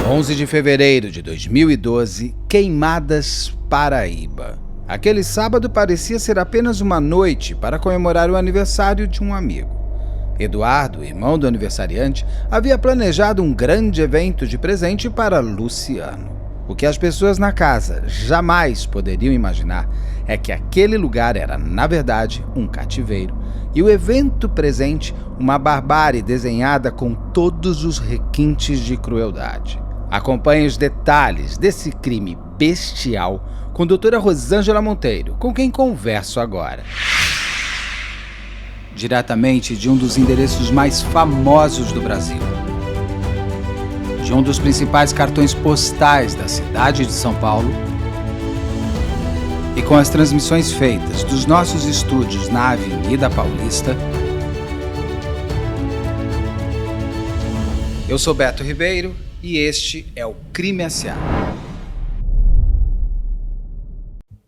11 de fevereiro de 2012, Queimadas, Paraíba. Aquele sábado parecia ser apenas uma noite para comemorar o aniversário de um amigo. Eduardo, irmão do aniversariante, havia planejado um grande evento de presente para Luciano. O que as pessoas na casa jamais poderiam imaginar é que aquele lugar era, na verdade, um cativeiro, e o evento presente uma barbárie desenhada com todos os requintes de crueldade. Acompanhe os detalhes desse crime bestial com a doutora Rosângela Monteiro, com quem converso agora. Diretamente de um dos endereços mais famosos do Brasil. De um dos principais cartões postais da cidade de São Paulo. E com as transmissões feitas dos nossos estúdios na Avenida Paulista. Eu sou Beto Ribeiro e este é o Crime S.A.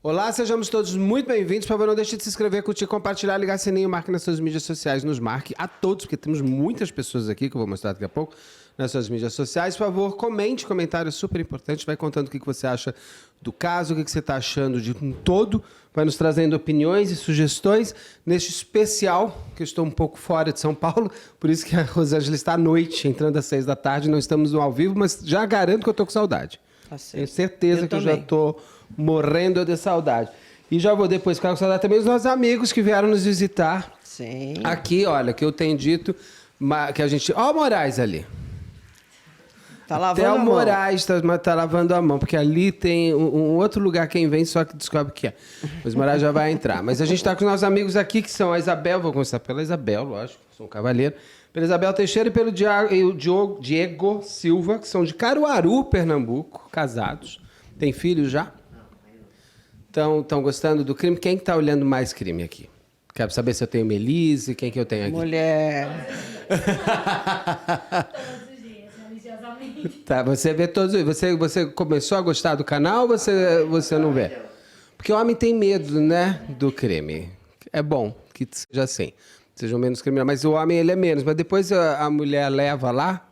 Olá, sejamos todos muito bem-vindos. Por favor, não deixe de se inscrever, curtir, compartilhar, ligar sininho, marque nas suas mídias sociais, nos marque a todos, porque temos muitas pessoas aqui que eu vou mostrar daqui a pouco nas suas mídias sociais. Por favor, comente, comentário é super importante, vai contando o que você acha do caso, o que você está achando de um todo, vai nos trazendo opiniões e sugestões neste especial, que eu estou um pouco fora de São Paulo, por isso que a Rosângela está à noite, entrando às 6 da tarde, não estamos no ao vivo, mas já garanto que eu estou com saudade. Tenho certeza que eu já estou morrendo de saudade. E já vou depois ficar com saudade também dos nossos amigos que vieram nos visitar. Sim. Aqui, olha, que eu tenho dito que a gente... Ó o Moraes ali. Tá lavando Até a o mão. Moraes tá lavando a mão, porque ali tem um outro lugar, quem vem só que descobre que é. Mas o Moraes já vai entrar. Mas a gente está com os nossos amigos aqui, que são a Isabel, vou começar pela Isabel, lógico, sou um cavaleiro. Pela Isabel Teixeira e pelo Diego Silva, que são de Caruaru, Pernambuco, casados. Tem filhos já? Estão gostando do crime? Quem está olhando mais crime aqui? Quero saber se eu tenho Melise, quem que eu tenho aqui? Mulher. Todos os dias, religiosamente. Tá, você vê todos. Você começou a gostar do canal ou você não vê? Porque o homem tem medo, né, do crime. É bom que seja assim. Sejam menos criminais. Mas o homem, ele é menos. Mas depois a mulher leva lá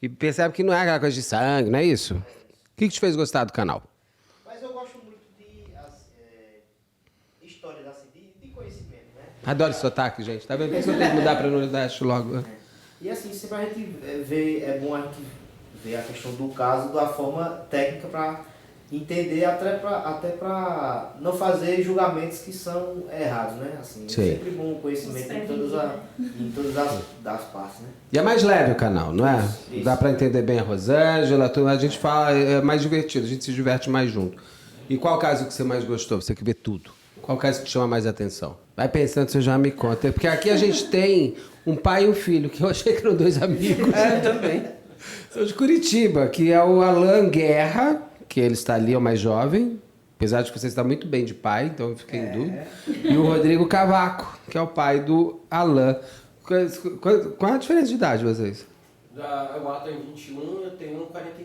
e percebe que não é aquela coisa de sangue, não é isso? O que te fez gostar do canal? Mas eu gosto muito de histórias assim, de conhecimento, né? Adoro esse sotaque, gente. Tá vendo? Por isso eu tenho que mudar para Nordeste logo. E assim, sempre a gente vê, é bom a gente ver a questão do caso da forma técnica para entender, até para não fazer julgamentos que são errados, né? Assim, é Sim. sempre bom o conhecimento em todas das partes, né? E é mais leve o canal, não é? Isso. Dá para entender bem a Rosângela, a gente fala, é mais divertido, a gente se diverte mais junto. E qual caso que você mais gostou? Você que vê tudo. Qual caso que te chama mais atenção? Vai pensando, você já me conta. Porque aqui a gente tem um pai e um filho, que eu achei que eram dois amigos. Eu também. São de Curitiba, que é o Alan Guerra, que ele está ali, é o mais jovem. Apesar de que você está muito bem de pai, então eu fiquei em dúvida. E o Rodrigo Cavaco, que é o pai do Alan. Qual é a diferença de idade de vocês? O Alan tem 21, eu tenho 41.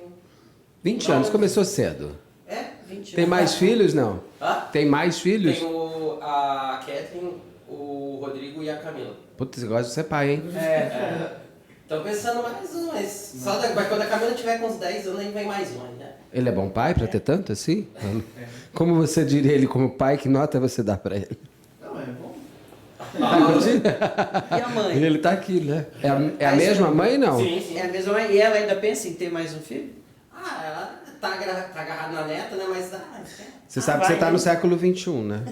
20 anos, começou cedo. É, 20 Tem mais filhos, não? Hã? Tem mais filhos? Tenho a Kathleen, o Rodrigo e a Camila. Putz, você gosta de ser pai, hein? Tô pensando mais um, mas só quando a Camila tiver com uns 10 anos, aí vem mais um, né? Ele é bom pai pra ter tanto assim? Como você diria ele como pai? Que nota você dá pra ele? Não, é bom. E a mãe? Ele tá aqui, né? É a mesma mãe, não? Sim, sim. É a mesma mãe. E ela ainda pensa em ter mais um filho? Ah, ela tá agarrada na neta, né? Mas Você sabe que você tá no século XXI, né?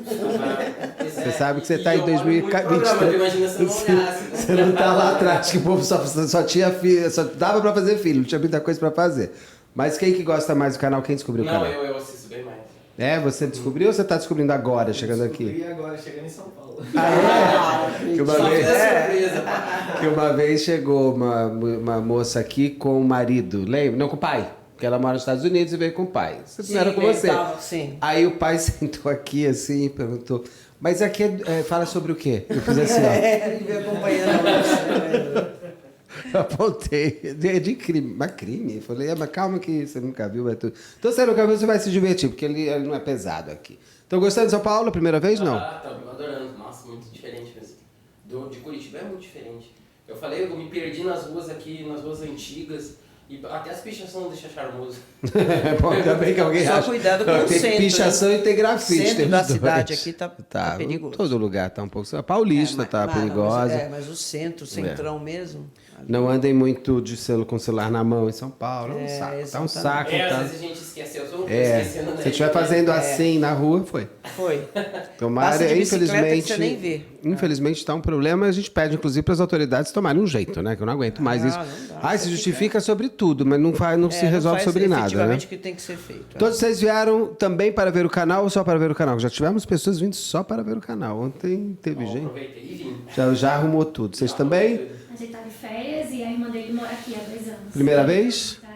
Você sabe que você tá em 2023. Imagina se eu não olhasse. Você não tá lá atrás, que o povo só tinha filho, só dava pra fazer filho, não tinha muita coisa pra fazer. Mas quem que gosta mais do canal? Quem descobriu o Não, canal? eu assisto bem mais. É, você descobriu ou você tá descobrindo agora, chegando aqui? E agora, chegando em São Paulo. Que uma Só vez... fiz a surpresa. Que uma vez chegou uma moça aqui com o marido, lembra? Não, com o pai. Porque ela mora nos Estados Unidos e veio com o pai. Você não era com você. Sim. Aí o pai sentou aqui assim e perguntou, mas aqui fala sobre o quê? Eu fiz assim, ó. Ele veio acompanhando. Eu apontei. De crime. Mas crime? Eu falei, mas calma que você nunca viu, vai tudo. Então você nunca viu, você vai se divertir, porque ele não é pesado aqui. Estão gostando de São Paulo, primeira vez? Não? Ah, tô adorando. Nossa, muito diferente mesmo. De Curitiba é muito diferente. Eu falei, eu me perdi nas ruas aqui, nas ruas antigas. E até as pichações não deixam charmoso. É bom também que alguém Só acha. cuidado com o tem centro, pichação né? e tem grafite. Centro tem da os dois. cidade aqui tá perigoso. Todo lugar tá um pouco. A Paulista tá mas- perigosa. mas o centro, o centrão mesmo. ali- Não andem muito com o celular na mão em São Paulo. É um saco. Tá um exatamente. saco. Às Tá... vezes a gente esqueceu, eu só não tô É, esquecendo, né? se estiver fazendo assim na rua, foi. Foi. Passa Tomara, de bicicleta que infelizmente. você nem vê. Infelizmente está um problema. A gente pede, inclusive, para as autoridades tomarem um jeito, né? Que eu não aguento mais isso. não dá. Ah, se justifica sobre tudo, mas não se não resolve faz sobre nada, né? efetivamente o que tem que ser feito. Todos vocês vieram também para ver o canal ou só para ver o canal? Já tivemos pessoas vindo só para ver o canal. Ontem teve gente. Aproveitei e vim. Já arrumou tudo. Vocês também? A gente tá de férias e a irmã dele mora aqui há 2 anos. Primeira vez? Tá,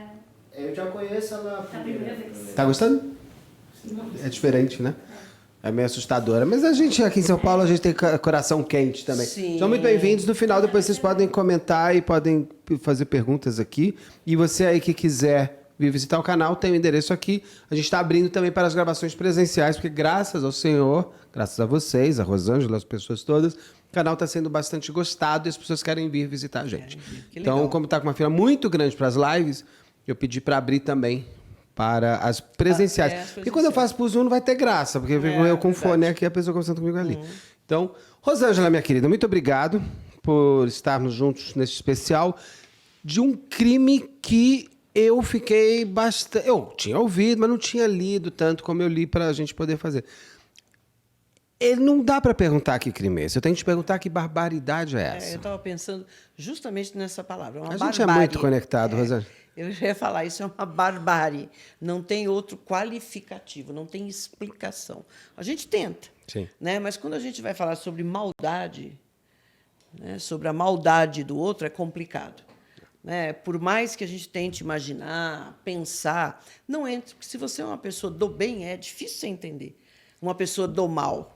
Eu já conheço ela tá a primeira vez. Tá gostando? Muito. É diferente, né? É meio assustadora. Mas a gente aqui em São Paulo, a gente tem coração quente também. Sim. São muito bem-vindos. No final, depois vocês podem comentar e podem fazer perguntas aqui. E você aí que quiser vir visitar o canal, tem o endereço aqui. A gente está abrindo também para as gravações presenciais, porque graças ao Senhor, graças a vocês, a Rosângela, as pessoas todas, o canal está sendo bastante gostado e as pessoas querem vir visitar a gente. que legal. Então, como está com uma fila muito grande para as lives, eu pedi para abrir também para as presenciais. as Porque quando eu faço por Zoom não vai ter graça, porque eu com o verdade. fone aqui, a pessoa conversando comigo ali. Então, Rosângela, minha querida, muito obrigado por estarmos juntos nesse especial de um crime que eu fiquei bastante... Eu tinha ouvido, mas não tinha lido tanto como eu li para a gente poder fazer. Não dá para perguntar que crime é esse. Eu tenho que te perguntar que barbaridade é essa. Eu estava pensando justamente nessa palavra. Uma A gente barbárie. é muito conectado, Rosângela. Eu já ia falar, isso é uma barbárie. Não tem outro qualificativo, não tem explicação. A gente tenta, Sim. né? Mas quando a gente vai falar sobre maldade, né? Sobre a maldade do outro, é complicado. Né? Por mais que a gente tente imaginar, pensar, não entra. Porque se você é uma pessoa do bem, é difícil você entender. Uma pessoa do mal.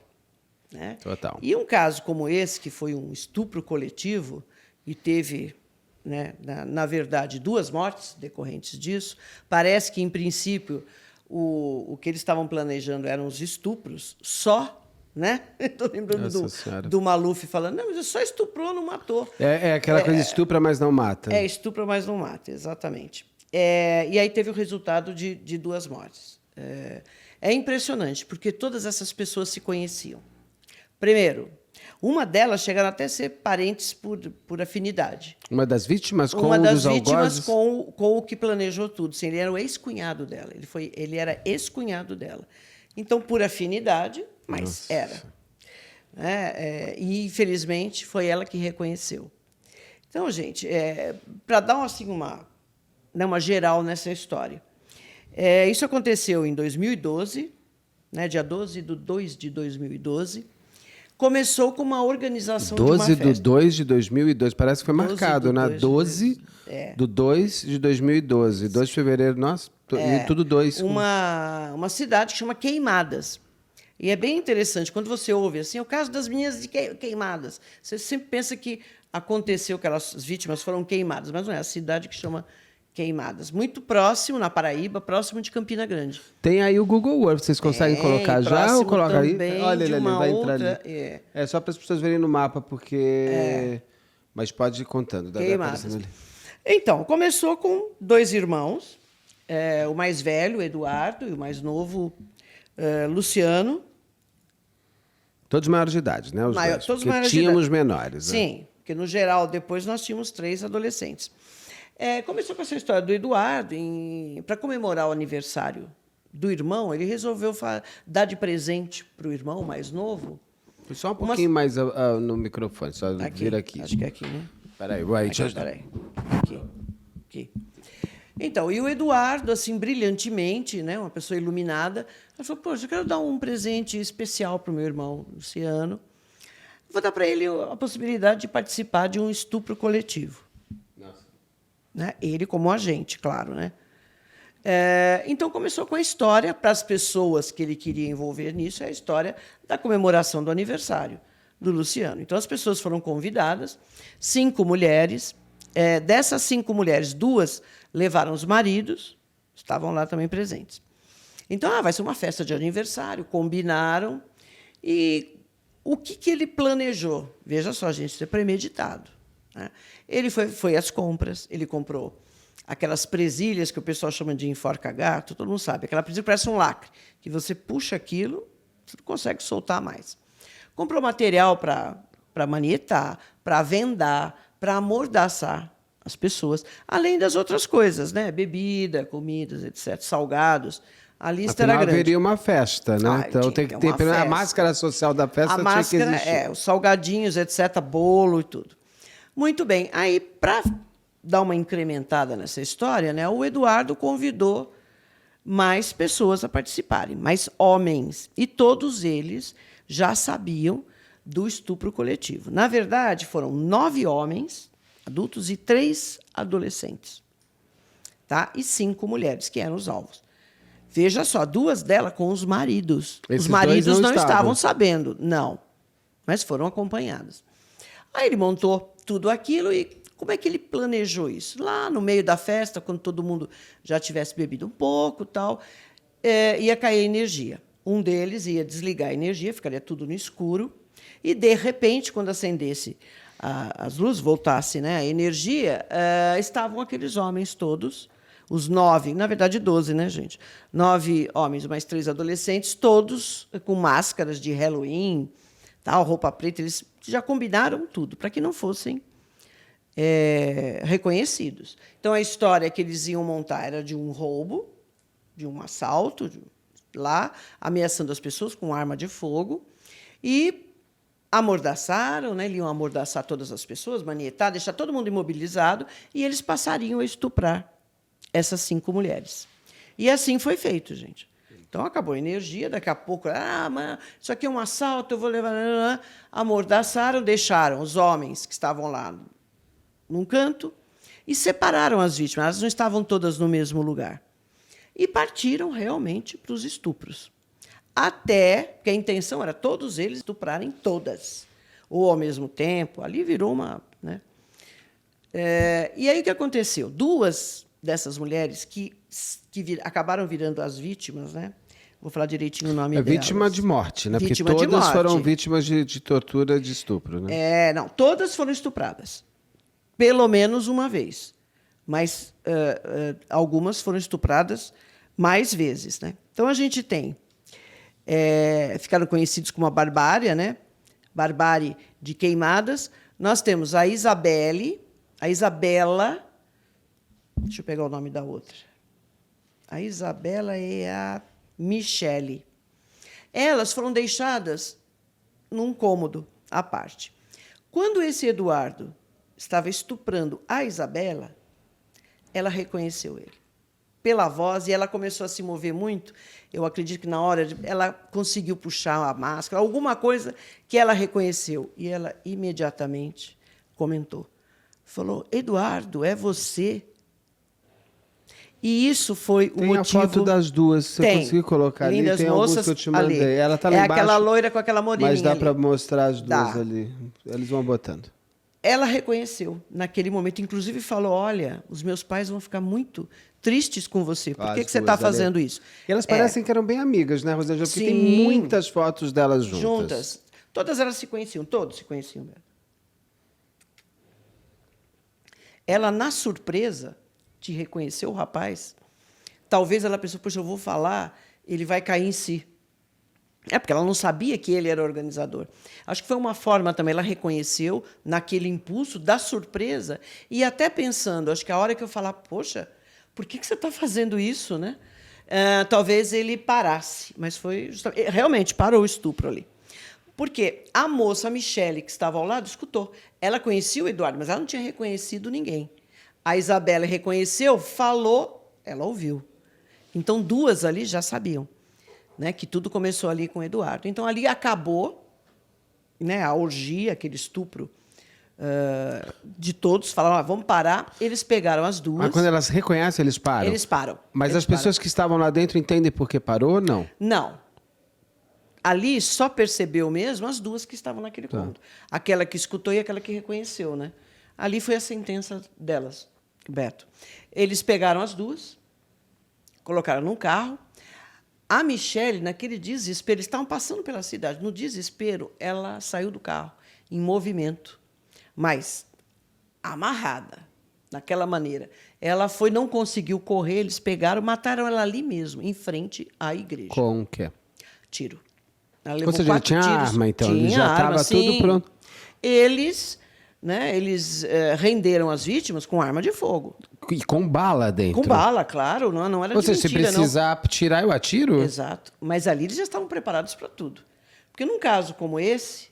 Né? Total. E um caso como esse, que foi um estupro coletivo e teve, né, na verdade, 2 mortes decorrentes disso, parece que, em princípio, o que eles estavam planejando eram os estupros só, né? Estou lembrando Nossa Senhora. do Maluf falando, não, mas ele só estuprou, não matou. É aquela coisa estupra, mas não mata. É, estupra, mas não mata, exatamente. E aí teve o resultado de 2 mortes. É impressionante, porque todas essas pessoas se conheciam. Primeiro, uma delas chegaram até a ser parentes por afinidade. Uma das vítimas com Uma um das dos vítimas algozes? com o que planejou tudo. Sim, ele era o ex-cunhado dela. Ele era ex-cunhado dela. Então, por afinidade, mas era. E, infelizmente, foi ela que reconheceu. Então, gente, para dar assim, uma geral nessa história, isso aconteceu em 2012, né, dia 12/2 de 2012. Começou com uma organização de uma 12 festa. de 2 de 2012. Parece que foi 12 marcado, de né? 2 de 12 do 2 de 2012. 2 de fevereiro, nossa, e tudo 2. Uma cidade que chama Queimadas. E é bem interessante, quando você ouve assim, o caso das meninas de Queimadas, você sempre pensa que aconteceu, que as vítimas foram queimadas, mas não é, a cidade que chama Queimadas. Muito próximo, na Paraíba, próximo de Campina Grande. Tem aí o Google Earth, vocês conseguem colocar já ou próximo coloca aí? também Olha de ele ali, uma vai entrar outra, ali. É só para as pessoas verem no mapa, porque... Mas pode ir contando. Dá Queimadas. aparecendo ali. Então, começou com 2 irmãos, o mais velho, Eduardo, e o mais novo, Luciano. Todos maiores de idade, né? Os Maior- dois, todos porque maiores de tínhamos idade. menores. Né? Sim, porque no geral, depois nós tínhamos 3 adolescentes. Começou com essa história do Eduardo, para comemorar o aniversário do irmão, ele resolveu dar de presente para o irmão mais novo. Só um pouquinho mais no microfone, só vir aqui. Acho que é aqui, né? Peraí, vai. Aqui, peraí. Aqui. Então, e o Eduardo, assim, brilhantemente, né, uma pessoa iluminada, ele falou, poxa, eu quero dar um presente especial para o meu irmão, Luciano. Vou dar para ele a possibilidade de participar de um estupro coletivo. Nossa. Né? Ele como agente, claro. Né? Então, começou com a história, para as pessoas que ele queria envolver nisso, é a história da comemoração do aniversário do Luciano. Então, as pessoas foram convidadas, 5 mulheres. Dessas 5 mulheres, 2 levaram os maridos, estavam lá também presentes. Então, vai ser uma festa de aniversário, combinaram. E o que ele planejou? Veja só, gente, isso é premeditado. Né? Ele foi às compras, ele comprou aquelas presilhas que o pessoal chama de enforca-gato, todo mundo sabe. Aquela presilha que parece um lacre, que você puxa aquilo, você não consegue soltar mais. Comprou material para manietar, para vendar, para amordaçar as pessoas, além das outras coisas, né? Bebida, comidas, etc., salgados. A lista Afinal, era grande. haveria uma festa, né? Ah, Então tinha tem que que ter ter uma a festa. máscara social da festa A tinha máscara, que existir. os salgadinhos, etc., bolo e tudo. Muito bem. Aí, para dar uma incrementada nessa história, né, o Eduardo convidou mais pessoas a participarem, mais homens. E todos eles já sabiam do estupro coletivo. Na verdade, foram 9 homens adultos e 3 adolescentes. Tá? E 5 mulheres, que eram os alvos. Veja só, 2 delas com os maridos. Esses os maridos dois não não estavam estavam sabendo, não. Mas foram acompanhados. Aí ele montou tudo aquilo e como é que ele planejou isso? Lá no meio da festa, quando todo mundo já tivesse bebido um pouco, tal, ia cair energia. Um deles ia desligar a energia, ficaria tudo no escuro, e, de repente, quando acendesse as luzes, voltasse, né, a energia, estavam aqueles homens todos, os 9, na verdade 12, né, gente? 9 homens, mais 3 adolescentes, todos com máscaras de Halloween, tal, roupa preta. Eles já combinaram tudo para que não fossem reconhecidos. Então, a história que eles iam montar era de um roubo, de um assalto, lá, ameaçando as pessoas com arma de fogo, e amordaçaram, né? Eles iam amordaçar todas as pessoas, manietar, deixar todo mundo imobilizado, e eles passariam a estuprar essas 5 mulheres. E assim foi feito, gente. Então, acabou a energia, daqui a pouco, mas isso aqui é um assalto, eu vou levar... Amordaçaram, deixaram os homens que estavam lá num canto e separaram as vítimas. Elas não estavam todas no mesmo lugar. E partiram realmente para os estupros. Até que a intenção era todos eles estuprarem todas, ou ao mesmo tempo. Ali virou uma... Né? E aí o que aconteceu? 2 dessas mulheres que acabaram virando as vítimas, né? Vou falar direitinho o nome delas. Vítima de morte, né? Vítima Porque de todas morte. foram vítimas de tortura, de estupro, né? Não, todas foram estupradas. Pelo menos uma vez. Mas algumas foram estupradas mais vezes, né? Então, a gente tem... ficaram conhecidos como a barbárie, né? Barbárie de queimadas. Nós temos a Isabelle, a Isabela... Deixa eu pegar o nome da outra. A Isabela e a Michele. Elas foram deixadas num cômodo à parte. Quando esse Eduardo estava estuprando a Isabela, ela reconheceu ele pela voz e ela começou a se mover muito. Eu acredito que na hora ela conseguiu puxar a máscara, alguma coisa que ela reconheceu. E ela imediatamente comentou. Falou, Eduardo, é você? E isso foi o motivo... Tem a foto das duas, se você conseguir colocar ali. Lindas Tem alguns moças que eu te mandei. ali. Ela tá lá embaixo. Aquela loira com aquela moreninha Mas dá ali. para mostrar as duas Dá. ali. Eles vão botando. Ela reconheceu naquele momento, inclusive falou, olha, os meus pais vão ficar muito tristes com você. Por que você está fazendo isso? E elas parecem que eram bem amigas, né, Rosângela? Porque tem Sim. muitas fotos delas juntas. Todas elas se conheciam, todos se conheciam. Ela, na surpresa de reconhecer o rapaz, talvez ela pensou, poxa, eu vou falar, ele vai cair em si. Porque ela não sabia que ele era organizador. Acho que foi uma forma também, ela reconheceu naquele impulso da surpresa e até pensando, acho que a hora que eu falar, poxa, por que você está fazendo isso, né? Talvez ele parasse, mas foi realmente parou o estupro ali. Porque a moça, a Michele, que estava ao lado, escutou. Ela conhecia o Eduardo, mas ela não tinha reconhecido ninguém. A Isabela reconheceu, falou, ela ouviu. Então, 2 ali já sabiam, né, que tudo começou ali com o Eduardo. Então, ali acabou, né, a orgia, aquele estupro de todos. Falaram, vamos parar. Eles pegaram as 2. Mas quando elas reconhecem, eles param? Eles param. Mas Eles as pessoas que estavam lá dentro entendem por que parou ou não? Não. Ali só percebeu mesmo as 2 que estavam naquele cômodo. Aquela que escutou e aquela que reconheceu, né? Ali foi a sentença delas, Beto. Eles pegaram as 2, colocaram num carro. A Michele, naquele desespero, eles estavam passando pela cidade. No desespero, ela saiu do carro, em movimento, mas amarrada, daquela maneira. Ela não conseguiu correr, eles pegaram, mataram ela ali mesmo, em frente à igreja. Com o quê? Tiro. Ela levou Ou seja, ele 4 tinha tiros. arma, então. Ele Tinha já arma, estava tudo sim. pronto. Eles renderam as vítimas com arma de fogo. E com bala dentro. Com bala, claro, não era Ou de seja, se mentira, não. precisar tirar, eu atiro? Exato. Mas ali eles já estavam preparados para tudo. Porque num caso como esse,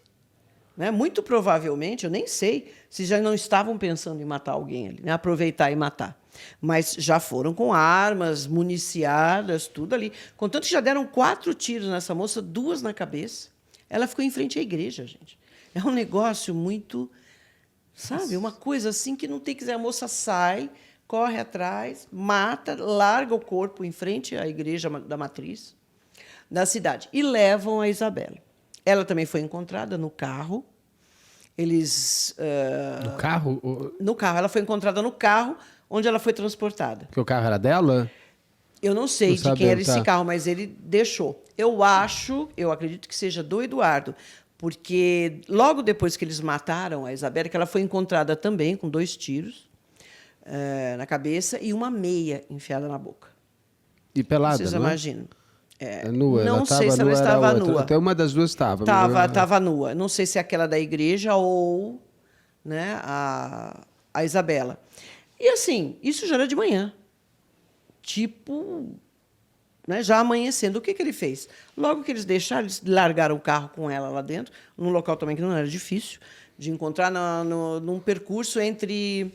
né, muito provavelmente, eu nem sei se já não estavam pensando em matar alguém ali, né, aproveitar e matar. Mas já foram com armas, municiadas, tudo ali. Contanto que já deram 4 tiros nessa moça, 2 na cabeça. Ela ficou em frente à igreja, gente. É um negócio muito, sabe, uma coisa assim que não tem que dizer. A moça sai, corre atrás, mata, larga o corpo em frente à igreja da matriz da cidade e levam a Isabela. Ela também foi encontrada no carro. Eles No carro? no carro, ela foi encontrada no carro onde ela foi transportada. Porque o carro era dela? Eu não sei Não de quem sabemos, era esse tá. carro, mas ele deixou. Eu acredito que seja do Eduardo, porque logo depois que eles mataram a Isabela, que ela foi encontrada também com 2 tiros na cabeça e uma meia enfiada na boca. E pelada, Vocês não é? imaginam? É nua. Não ela sei tava se ela nua, era estava outra. nua. Até uma das duas estava. Estava nua. Não sei se é aquela da igreja ou, né, a Isabela. E assim, isso já era de manhã. Tipo, né, já amanhecendo. O que ele fez? Logo que eles deixaram, eles largaram o carro com ela lá dentro, num local também que não era difícil de encontrar, num percurso entre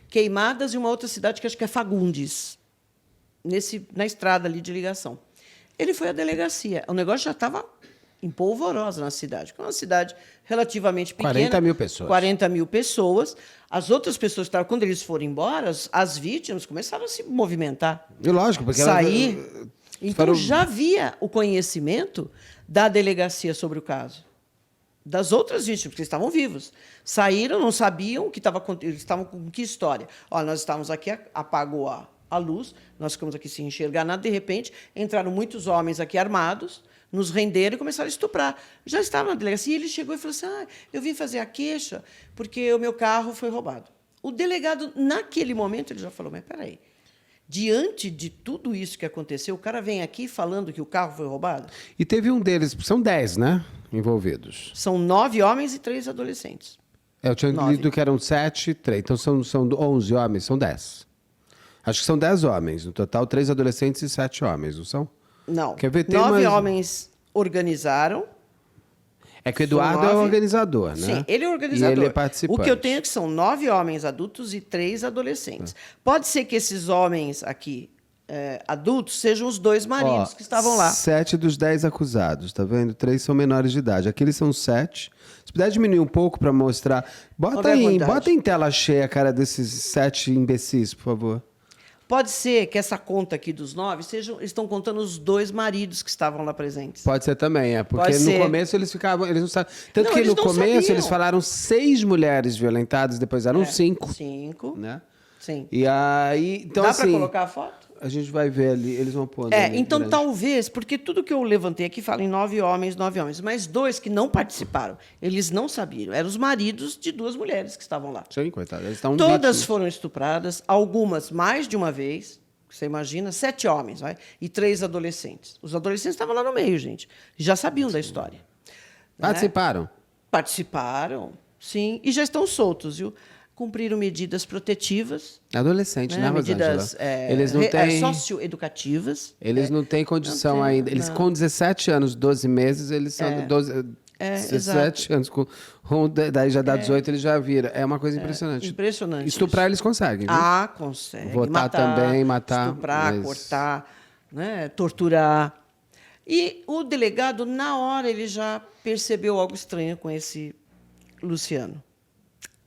Queimadas e uma outra cidade que acho que é Fagundes, na estrada ali de ligação. Ele foi à delegacia. O negócio já estava em polvorosa na cidade, que é uma cidade relativamente pequena. 40 mil pessoas. 40 mil pessoas. As outras pessoas que estavam, quando eles foram embora, as vítimas começaram a se movimentar. E lógico, porque Sair. Então foram- já havia o conhecimento da delegacia sobre o caso. Das outras vítimas, porque eles estavam vivos. Saíram, não sabiam o que estava acontecendo, eles estavam com que história. Olha, nós estávamos aqui, apagou a luz, nós ficamos aqui sem enxergar nada, de repente, entraram muitos homens aqui armados, nos renderam e começaram a estuprar. Já estavam na delegacia, e ele chegou e falou assim, eu vim fazer a queixa porque o meu carro foi roubado. O delegado, naquele momento, ele já falou, mas peraí, diante de tudo isso que aconteceu, o cara vem aqui falando que o carro foi roubado? E teve um deles, são 10, né? Envolvidos. São 9 homens e 3 adolescentes. Eu tinha 9. lido que eram 7, 3. Então são 11 homens, são 10. Acho que são 10 homens. No total, 3 adolescentes e 7 homens, não são? Não. Quer ver, tem 9 mais- homens organizaram. É que o Eduardo São é o 9. organizador, né? Sim, ele é o organizador. E ele é participante. O que eu tenho é que são 9 homens adultos e 3 adolescentes. Pode ser que esses homens aqui, adultos, sejam os 2 maridos que estavam lá. 7 dos 10 acusados, tá vendo? 3 são menores de idade. Aqueles são 7. Se puder diminuir um pouco para mostrar. Qual é a quantidade? Bota em tela cheia a cara desses 7 imbecis, por favor. Pode ser que essa conta aqui dos 9 eles estão contando os 2 maridos que estavam lá presentes. Pode ser também, porque Pode no ser. começo eles ficavam. Eles não sabem. Tanto Não, que eles no não começo sabiam. eles falaram 6 mulheres violentadas, depois eram 5. 5. Né? Sim. E aí. Então, Dá assim. para colocar a foto? A gente vai ver ali, eles vão pôr. ali Então grande. talvez, porque tudo que eu levantei aqui fala em 9 homens, mas 2 que não participaram, eles não sabiam. Eram os maridos de 2 mulheres que estavam lá. Sim, coitado. Eles estão Todas vítimas. foram estupradas, algumas mais de uma vez. Você imagina, 7 homens, vai? E 3 adolescentes. Os adolescentes estavam lá no meio, gente. Já sabiam da história. Né? Participaram. Participaram, sim, e já estão soltos, viu? Cumpriram medidas protetivas, Adolescente, né, medidas Rosângela? Eles não têm. socioeducativas. Eles não têm condição Não tem, ainda. Eles não. com 17 anos, 12 meses, eles são 12, 17 anos. Daí já dá 18, eles já viram. É uma coisa impressionante. Impressionante. Estuprar eles conseguem, viu? Consegue. Votar também, matar, Estuprar, mas- cortar, né? Torturar. E o delegado, na hora, ele já percebeu algo estranho com esse Luciano.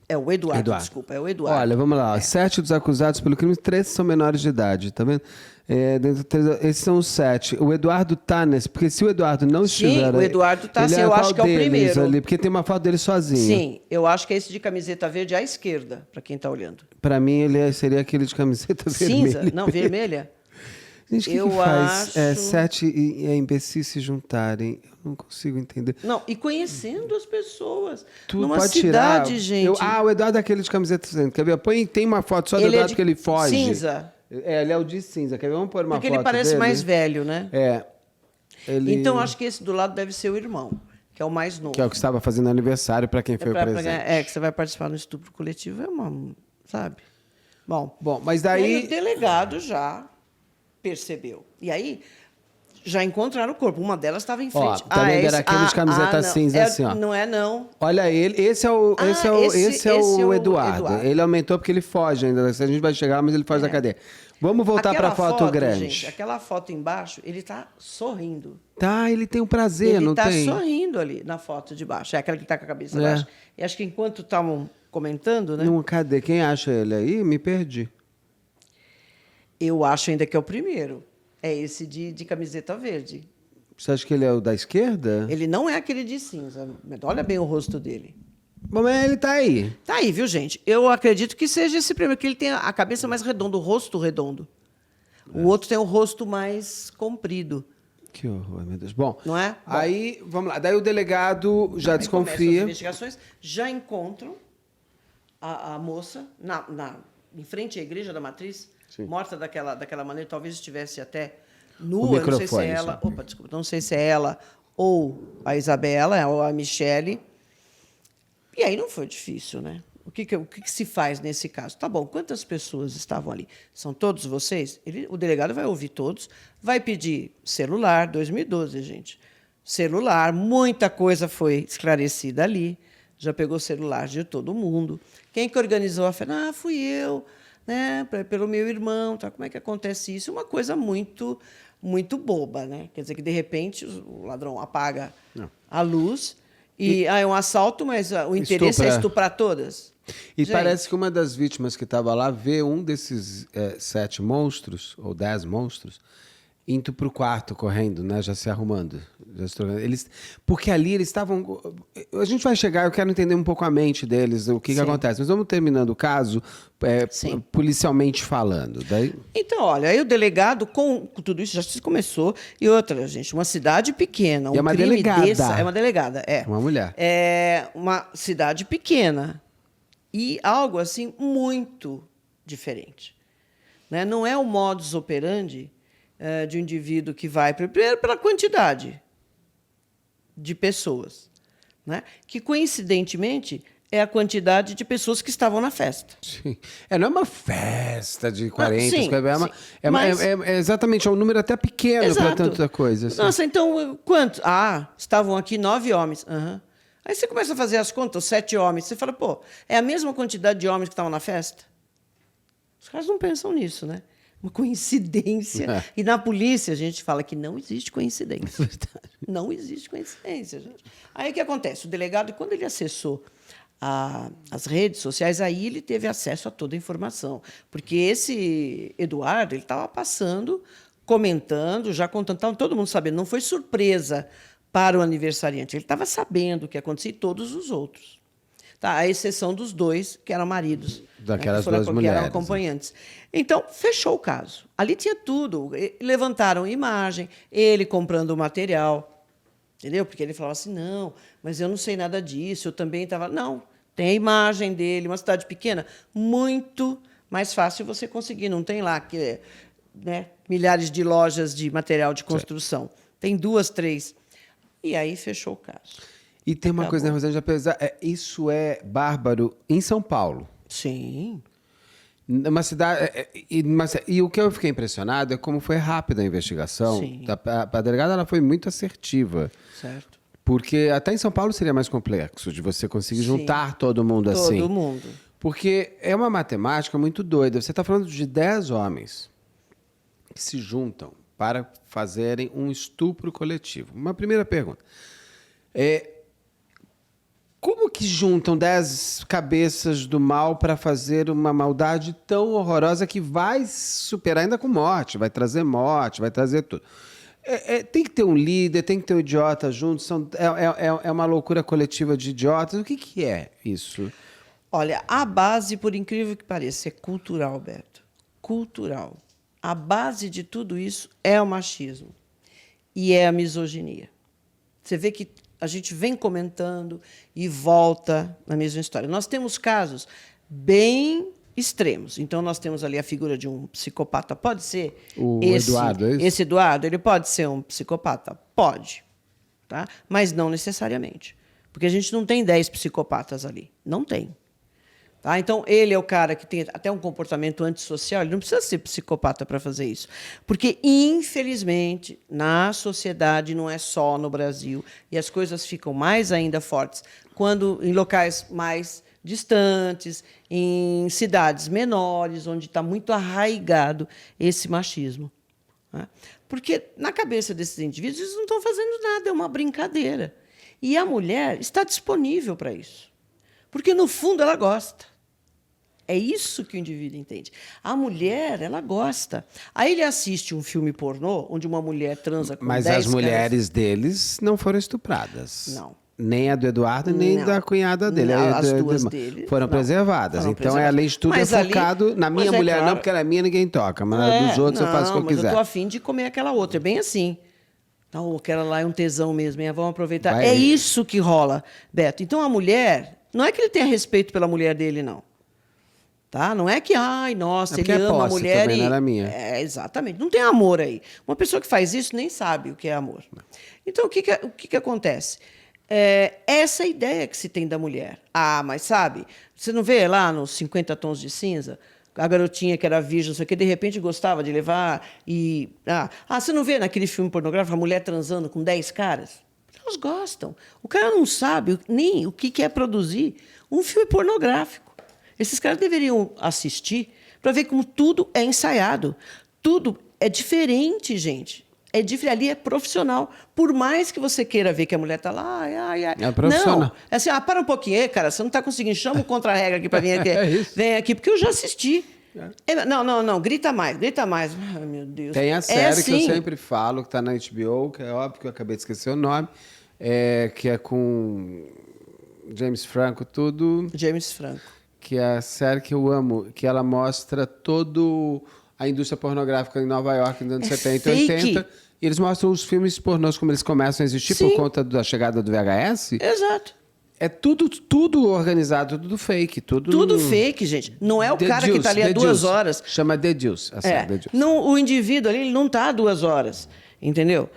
É o Eduardo. Desculpa, é o Eduardo. Olha, vamos lá. 7 dos acusados pelo crime, 3 são menores de idade, tá vendo? Esses são os 7. O Eduardo tá nesse, porque se o Eduardo não Sim, estiver... o Eduardo tá, ele sim, eu qual acho que é o deles primeiro. Ali, porque tem uma foto dele sozinho. Sim, eu acho que é esse de camiseta verde à esquerda, para quem está olhando. Pra mim, ele seria aquele de camiseta Cinza? vermelha. Não, vermelha? Gente, o que Eu que faz acho- sete e imbecis se juntarem? Eu não consigo entender. Não, e conhecendo as pessoas. Tu Numa pode cidade, tirar. gente. O Eduardo é aquele de camiseta cinza. Quer ver? Tem uma foto só do Ele é Eduardo de que ele foge. cinza. Ele é o de cinza. Quer ver? Vamos pôr uma Porque foto ele parece dele? mais velho, né? É. Ele... Então, acho que esse do lado deve ser o irmão, que é o mais novo. Que é o que estava fazendo aniversário para quem foi o presente. Que você vai participar no estupro coletivo, sabe? Bom, Bom, mas e aí daí... o delegado já percebeu. E aí já encontraram o corpo. Uma delas estava em Ó, frente. tá vendo? Era aquele de camiseta não. cinza assim, ó. Não é, não. Olha ele, esse é o Eduardo. Ele aumentou porque ele foge ainda. A gente vai chegar, mas ele foge da cadeia. Vamos voltar para a foto grande. Gente, aquela foto embaixo, ele está sorrindo. Tá, ele tem um prazer, Ele não está tem? sorrindo ali na foto de baixo. É aquela que está com a cabeça É. baixa. E acho que enquanto estavam comentando, né? Não, cadê? Quem acha ele aí? Me perdi. Eu acho ainda que é o primeiro. É esse de camiseta verde. Você acha que ele é o da esquerda? Ele não é aquele de cinza. Olha bem o rosto dele. Bom, mas ele tá aí. Tá aí, viu, gente? Eu acredito que seja esse primeiro, que ele tem a cabeça mais redonda, o rosto redondo. O outro tem o rosto mais comprido. Que horror, meu Deus. Bom, Não é? Bom. aí, vamos lá. Daí o delegado já Aí começam as desconfia. investigações, já encontram a moça em frente à igreja da Matriz, Sim. morta daquela maneira, talvez estivesse até O nua, não sei se microfone, é ela. sim. Opa, desculpa, não sei se é ela ou a Isabela, ou a Michele. E aí não foi difícil, né? O que se faz nesse caso? Tá bom, quantas pessoas estavam ali? São todos vocês? O delegado vai ouvir todos, vai pedir celular, 2012, gente. Celular, muita coisa foi esclarecida ali. Já pegou celular de todo mundo. Quem que organizou a festa? Fui eu, né? Pelo meu irmão. Tá? Como é que acontece isso? Uma coisa muito, muito boba, né? Quer dizer que, de repente, o ladrão apaga a luz e é um assalto, mas o interesse é estuprar todas. E Gente, parece que uma das vítimas que estava lá vê um desses 7 monstros, ou 10 monstros, indo para o quarto, correndo, né? Já se arrumando. Já se trocando. Porque ali eles estavam... A gente vai chegar, eu quero entender um pouco a mente deles, o que acontece. Mas vamos terminando o caso, policialmente falando. Daí... Então, olha, aí o delegado, com tudo isso, já se começou. E outra, gente, uma cidade pequena. E é uma delegada. É uma delegada, é. Uma mulher. É uma cidade pequena. E algo, assim, muito diferente. Né? Não é o modus operandi de um indivíduo que vai, primeiro, pela quantidade de pessoas, né? Que, coincidentemente, é a quantidade de pessoas que estavam na festa. Sim. Não é uma festa de 40, sim, 50, sim. Mas- exatamente, é um número até pequeno para tanta coisa. Assim. Nossa, então, quantos? Estavam aqui 9 homens. Aham. Aí você começa a fazer as contas, 7 homens. Você fala, pô, é a mesma quantidade de homens que estavam na festa? Os caras não pensam nisso, né? Uma coincidência. É. E na polícia a gente fala que não existe coincidência. Não existe coincidência, gente. Aí o que acontece? O delegado, quando ele acessou as redes sociais, aí ele teve acesso a toda a informação. Porque esse Eduardo, ele estava passando, comentando, já contando, estava todo mundo sabendo. Não foi surpresa para o aniversariante. Ele estava sabendo o que acontecia e todos os outros. Tá? À exceção dos 2, que eram maridos. Daquelas que foram, duas que mulheres. eram acompanhantes. Então, fechou o caso. Ali tinha tudo. Levantaram imagem, ele comprando o material. Entendeu? Porque ele falava assim, não, mas eu não sei nada disso, eu também estava... Não, tem a imagem dele, uma cidade pequena, muito mais fácil você conseguir. Não tem lá milhares de lojas de material de construção. Tem 2, 3... E aí fechou o caso. E tem uma coisa, né, Rosângela? Apesar, isso é bárbaro em São Paulo. Sim. Uma cidade. E o que eu fiquei impressionado é como foi rápida a investigação. Sim. A delegada ela foi muito assertiva. Certo. Porque até em São Paulo seria mais complexo de você conseguir Sim. juntar todo mundo assim. Todo mundo. Porque é uma matemática muito doida. Você está falando de 10 homens que se juntam para fazerem um estupro coletivo. Uma primeira pergunta. Como que juntam 10 cabeças do mal para fazer uma maldade tão horrorosa que vai superar ainda com morte, vai trazer morte, vai trazer tudo? Tem que ter um líder, tem que ter um idiota junto, é uma loucura coletiva de idiotas. O que é isso? Olha, a base, por incrível que pareça, é cultural, Beto. Cultural. A base de tudo isso é o machismo e é a misoginia. Você vê que a gente vem comentando e volta na mesma história. Nós temos casos bem extremos. Então, nós temos ali a figura de um psicopata. Pode ser O Eduardo, é isso? esse Eduardo, ele pode ser um psicopata? Pode. Tá? Mas não necessariamente. Porque a gente não tem 10 psicopatas ali. Não tem. Tá? Então, ele é o cara que tem até um comportamento antissocial, ele não precisa ser psicopata para fazer isso. Porque, infelizmente, na sociedade, não é só no Brasil, e as coisas ficam mais ainda fortes quando em locais mais distantes, em cidades menores, onde está muito arraigado esse machismo. Né? Porque, na cabeça desses indivíduos, eles não estão fazendo nada, é uma brincadeira. E a mulher está disponível para isso. Porque, no fundo, ela gosta. É isso que o indivíduo entende. A mulher, ela gosta. Aí ele assiste um filme pornô, onde uma mulher transa com Mas 10 as caras. mulheres deles não foram estupradas. Não. Nem a do Eduardo, nem Não. da cunhada dele. Não, A as do- duas do- dele, Foram não. preservadas. Foram Então, preservadas. além de tudo, Mas é ali- focado na minha mas é mulher, claro. não, porque ela é minha, ninguém toca. Mas na dos outros eu faço o que eu mas quiser. eu tô afim de comer aquela outra. É bem assim. Não, aquela lá é um tesão mesmo, hein? Vamos aproveitar. Vai- É isso que rola, Beto. Então, a mulher... Não é que ele tenha respeito pela mulher dele, não. Tá? Não é que, ai, nossa, É porque ele é ama a posse mulher também, e... não era minha. É, exatamente. Não tem amor aí. Uma pessoa que faz isso nem sabe o que é amor. Então, o que acontece? Essa ideia que se tem da mulher. Ah, mas sabe, você não vê lá nos 50 Tons de Cinza, a garotinha que era virgem, não sei o que, de repente gostava de levar e... você não vê naquele filme pornográfico a mulher transando com 10 caras? Elas gostam. O cara não sabe nem o que é produzir um filme pornográfico. Esses caras deveriam assistir para ver como tudo é ensaiado. Tudo é diferente, gente. Ali é profissional. Por mais que você queira ver que a mulher está lá... Ai. É profissional. Não, é assim, para um pouquinho. Ei, cara, você não está conseguindo. Chama o contra-regra aqui para vir aqui. É isso. Vem aqui, porque eu já assisti. Não, grita mais. Ai, meu Deus. Tem a série que eu assim. sempre falo, que está na HBO, que é óbvio que eu acabei de esquecer o nome, que é com James Franco, tudo... James Franco. Que é a série que eu amo, que ela mostra toda a indústria pornográfica em Nova York nos anos 70 e fake. 80. E eles mostram os filmes pornôs como eles começam a existir Sim. por conta da chegada do VHS. Exato. É tudo organizado, tudo fake. Tudo fake, gente. Não é o cara que está ali há 2 horas. Chama The Deuce, a série The Deuce. Não, o indivíduo ali ele não está há 2 horas, entendeu?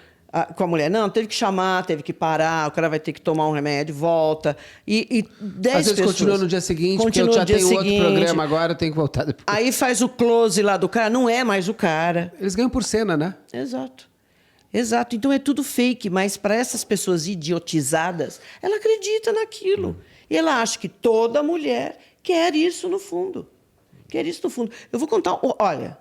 Com a mulher, não, teve que chamar, teve que parar, o cara vai ter que tomar um remédio, volta. E 10 Às vezes pessoas... continua no dia seguinte, porque eu Continua já no dia tenho outro seguinte. programa agora, eu tenho que voltar depois. Aí faz o close lá do cara, não é mais o cara. Eles ganham por cena, né? Exato. Então é tudo fake, mas para essas pessoas idiotizadas, ela acredita naquilo. E ela acha que toda mulher quer isso no fundo. Eu vou contar, olha,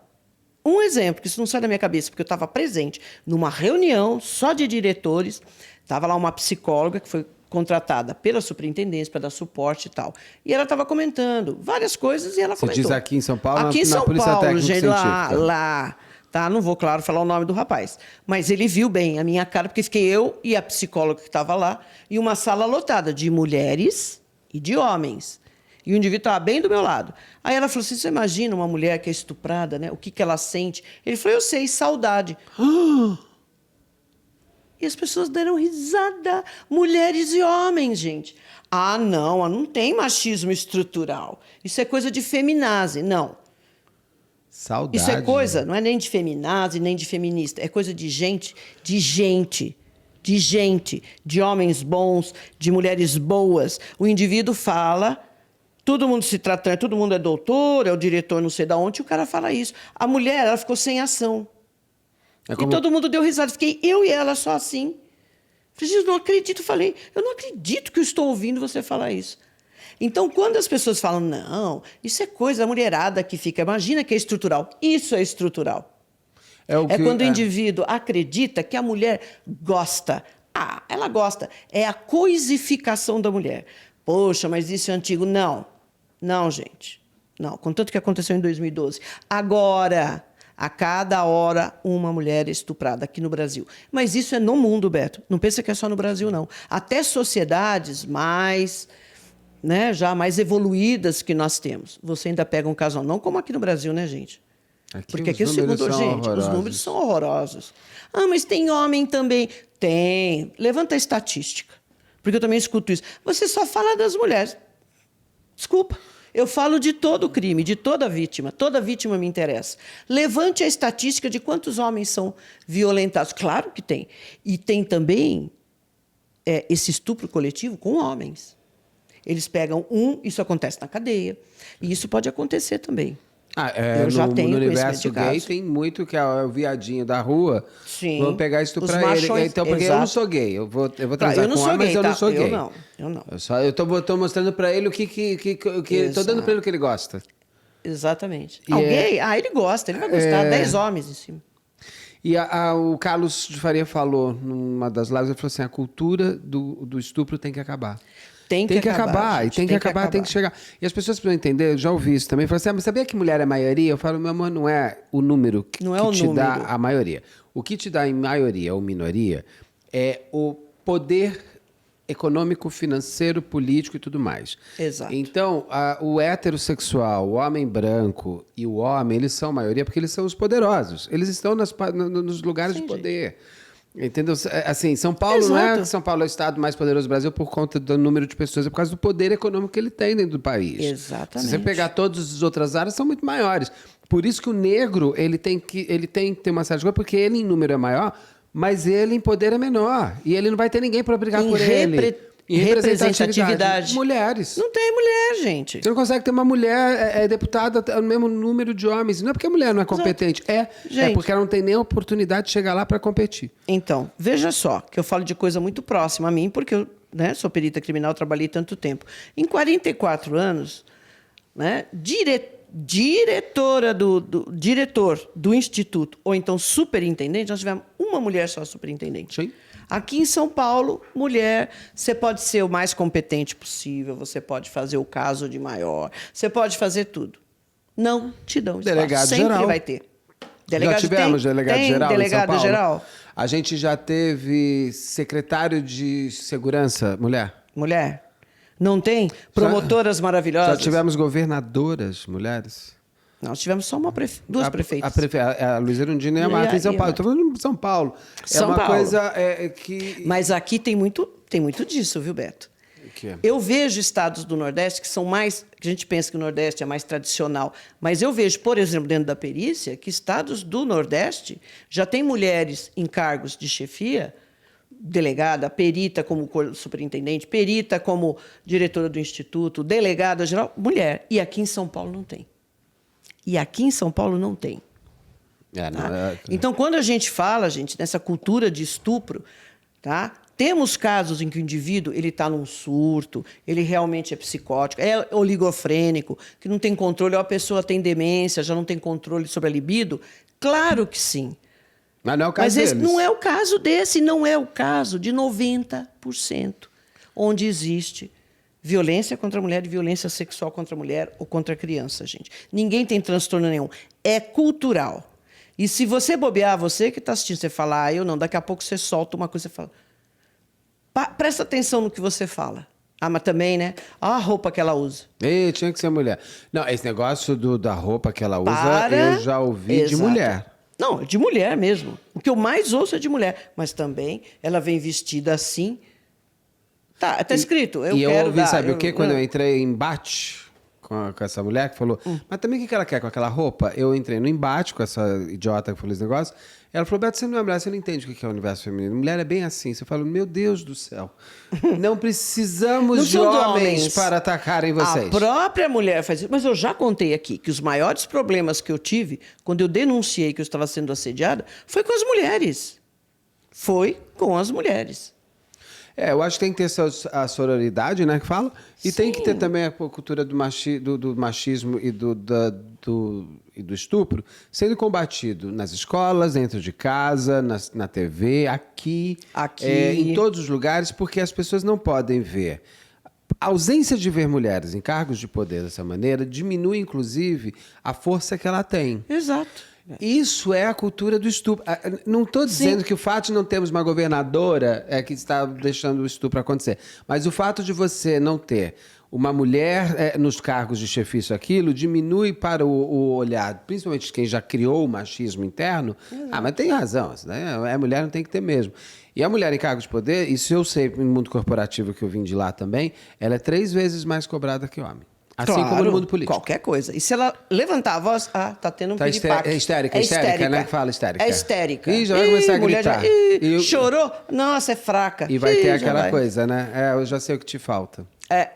um exemplo, que isso não sai da minha cabeça, porque eu estava presente numa reunião só de diretores, estava lá uma psicóloga que foi contratada pela superintendência para dar suporte e tal. E ela estava comentando várias coisas e ela Você comentou. diz aqui em São Paulo, Aqui em na São Polícia Paulo, Técnica gente, Científica. lá. Tá? Não vou, claro, falar o nome do rapaz. Mas ele viu bem a minha cara, porque fiquei eu e a psicóloga que estava lá, e uma sala lotada de mulheres e de homens. E o indivíduo estava bem do meu lado. Aí ela falou assim, você imagina uma mulher que é estuprada, né? O que ela sente? Ele falou, eu sei, saudade. E as pessoas deram risada. Mulheres e homens, gente. Não tem machismo estrutural. Isso é coisa de feminazi. Não. Saudade. Isso é coisa, não é nem de feminazi, nem de feminista. É coisa de gente, de homens bons, de mulheres boas. O indivíduo fala, todo mundo se tratando, todo mundo é doutor, é o diretor não sei de onde, e o cara fala isso. A mulher, ela ficou sem ação. É como- E todo mundo deu risada. Fiquei eu e ela só assim. Falei, Jesus, não acredito. Falei, eu não acredito que eu estou ouvindo você falar isso. Então, quando as pessoas falam, não, isso é coisa da mulherada que fica, imagina que é estrutural. Isso é estrutural. É quando o indivíduo acredita que a mulher gosta. Ela gosta. É a coisificação da mulher. Poxa, mas isso é antigo. Não, gente. Não, contanto que aconteceu em 2012. Agora, a cada hora, uma mulher é estuprada aqui no Brasil. Mas isso é no mundo, Beto. Não pensa que é só no Brasil, não. Até sociedades mais... já mais evoluídas que nós temos. Você ainda pega um casal, não como aqui no Brasil, né, gente? Porque aqui o os segundo, números são gente, os horrorosos. números são horrorosos. Ah, mas tem homem também. Tem. Levanta a estatística. Porque eu também escuto isso. Você só fala das mulheres. Desculpa. Eu falo de todo crime, de toda vítima. Toda vítima me interessa. Levante a estatística de quantos homens são violentados. Claro que tem. E tem também esse estupro coletivo com homens. Eles pegam isso acontece na cadeia. E isso pode acontecer também. Eu já tenho no conhecimento universo de gay casos. tem muito que é o viadinho da rua. Sim. Vão pegar isso Os pra ele. machões, Então, porque eu não exato. sou gay. Eu vou Claro, transar eu não com sou homem, mas gay, eu não tá? sou gay. Eu não. Eu tô mostrando pra ele o que tô dando pra ele o que ele gosta. Exatamente. E Alguém? Ele gosta, ele vai gostar. 10 homens em cima. E o Carlos de Faria falou numa das lives, ele falou assim, a cultura do estupro tem que acabar. Tem que acabar, e gente, tem que acabar, tem que chegar. E as pessoas precisam entender, eu já ouvi isso também, falam assim, mas sabia que mulher é maioria? Eu falo, meu amor, não é o número que Não é o te dá número. a maioria. O que te dá em maioria ou minoria é o poder econômico, financeiro, político e tudo mais. Exato. Então, o heterossexual, o homem branco e o homem, eles são maioria porque eles são os poderosos. Eles estão nos lugares de poder. Entendeu? Assim, São Paulo não é Exato. que São Paulo é o estado mais poderoso do Brasil por conta do número de pessoas, é por causa do poder econômico que ele tem dentro do país. Exatamente. Se você pegar todas as outras áreas, são muito maiores. Por isso que o negro, ele tem que ter uma série de coisas, porque ele em número é maior, mas ele em poder é menor. E ele não vai ter ninguém para brigar por ele. Em representatividade. Mulheres. Não tem mulher, gente. Você não consegue ter uma mulher deputada no mesmo número de homens. Não é porque a mulher não é competente. É Gente. porque ela não tem nem a oportunidade de chegar lá para competir. Então, veja só, que eu falo de coisa muito próxima a mim, porque eu sou perita criminal, trabalhei tanto tempo. Em 44 anos, diretor do instituto, ou então superintendente, nós tivemos uma mulher só superintendente. Sim. Aqui em São Paulo, mulher, você pode ser o mais competente possível, você pode fazer o caso de maior, você pode fazer tudo. Não te dão espaço. Delegado Sempre geral. vai ter. Já tivemos delegado geral em São delegado Paulo? geral? A gente já teve secretário de segurança, mulher. Mulher? Não tem? Promotoras Já maravilhosas? tivemos governadoras, mulheres. Nós tivemos só duas prefeitas. A Luiza Erundina e a E Marta a- em São e a- Paulo. Estou falando de São Paulo. São é uma Paulo. coisa que... Mas aqui tem muito disso, viu, Beto? O quê? Eu vejo estados do Nordeste que são mais... Que a gente pensa que o Nordeste é mais tradicional. Mas eu vejo, por exemplo, dentro da perícia, que estados do Nordeste já têm mulheres em cargos de chefia, delegada, perita como superintendente, perita como diretora do instituto, delegada geral, mulher. E aqui em São Paulo não tem. Tá? Então, quando a gente fala, gente, nessa cultura de estupro, tá? Temos casos em que o indivíduo ele está num surto, ele realmente é psicótico, é oligofrênico, que não tem controle, ou a pessoa tem demência, já não tem controle sobre a libido. Claro que sim. Mas não é o caso Mas esse deles. não é o caso desse, não é o caso de 90%, onde existe violência contra a mulher e violência sexual contra a mulher ou contra a criança, gente. Ninguém tem transtorno nenhum. É cultural. E se você bobear, você que está assistindo, você fala, eu não, daqui a pouco você solta uma coisa e fala. Presta atenção no que você fala. Mas também, né? A roupa que ela usa. Ei, tinha que ser mulher. Não, esse negócio da roupa que ela usa, Para. eu já ouvi de Exato. mulher. Não, de mulher mesmo. O que eu mais ouço é de mulher. Mas também ela vem vestida assim. Tá escrito. Eu e eu quero ouvi, dar, sabe o quê? Quando eu entrei em embate com essa mulher que falou, mas também o que ela quer com aquela roupa? Eu entrei no embate com essa idiota que falou esse negócio. Ela falou, Beto, você não é mulher, você não entende o que é o universo feminino. Mulher é bem assim. Você fala, meu Deus do céu. Não precisamos Não de são de homens homens. para atacarem vocês. A própria mulher faz isso. Mas eu já contei aqui que os maiores problemas que eu tive quando eu denunciei que eu estava sendo assediada foi com as mulheres. Foi com as mulheres. Eu acho que tem que ter a sororidade, né, que fala. E tem que ter também a cultura do machismo e do estupro sendo combatido nas escolas, dentro de casa, na TV, aqui. Em todos os lugares, porque as pessoas não podem ver. A ausência de ver mulheres em cargos de poder dessa maneira diminui, inclusive, a força que ela tem. Exato. Isso é a cultura do estupro. Não estou dizendo que o fato de não termos uma governadora é que está deixando o estupro acontecer. Mas o fato de você não ter uma mulher nos cargos de chefício aquilo diminui para o olhar, principalmente quem já criou o machismo interno. Ah, mas tem razão, né? A mulher não tem que ter mesmo. E a mulher em cargos de poder, isso eu sei no mundo corporativo que eu vim de lá também, ela é 3 vezes mais cobrada que o homem. Assim como no mundo político. Qualquer coisa. E se ela levantar a voz, tá tendo um piripaque. Histérica, né? Que fala histérica. É histérica. Ih, já vai começar a mulher gritar. Chorou? Nossa, é fraca. E vai ter já aquela vai. coisa, né? Eu já sei o que te falta.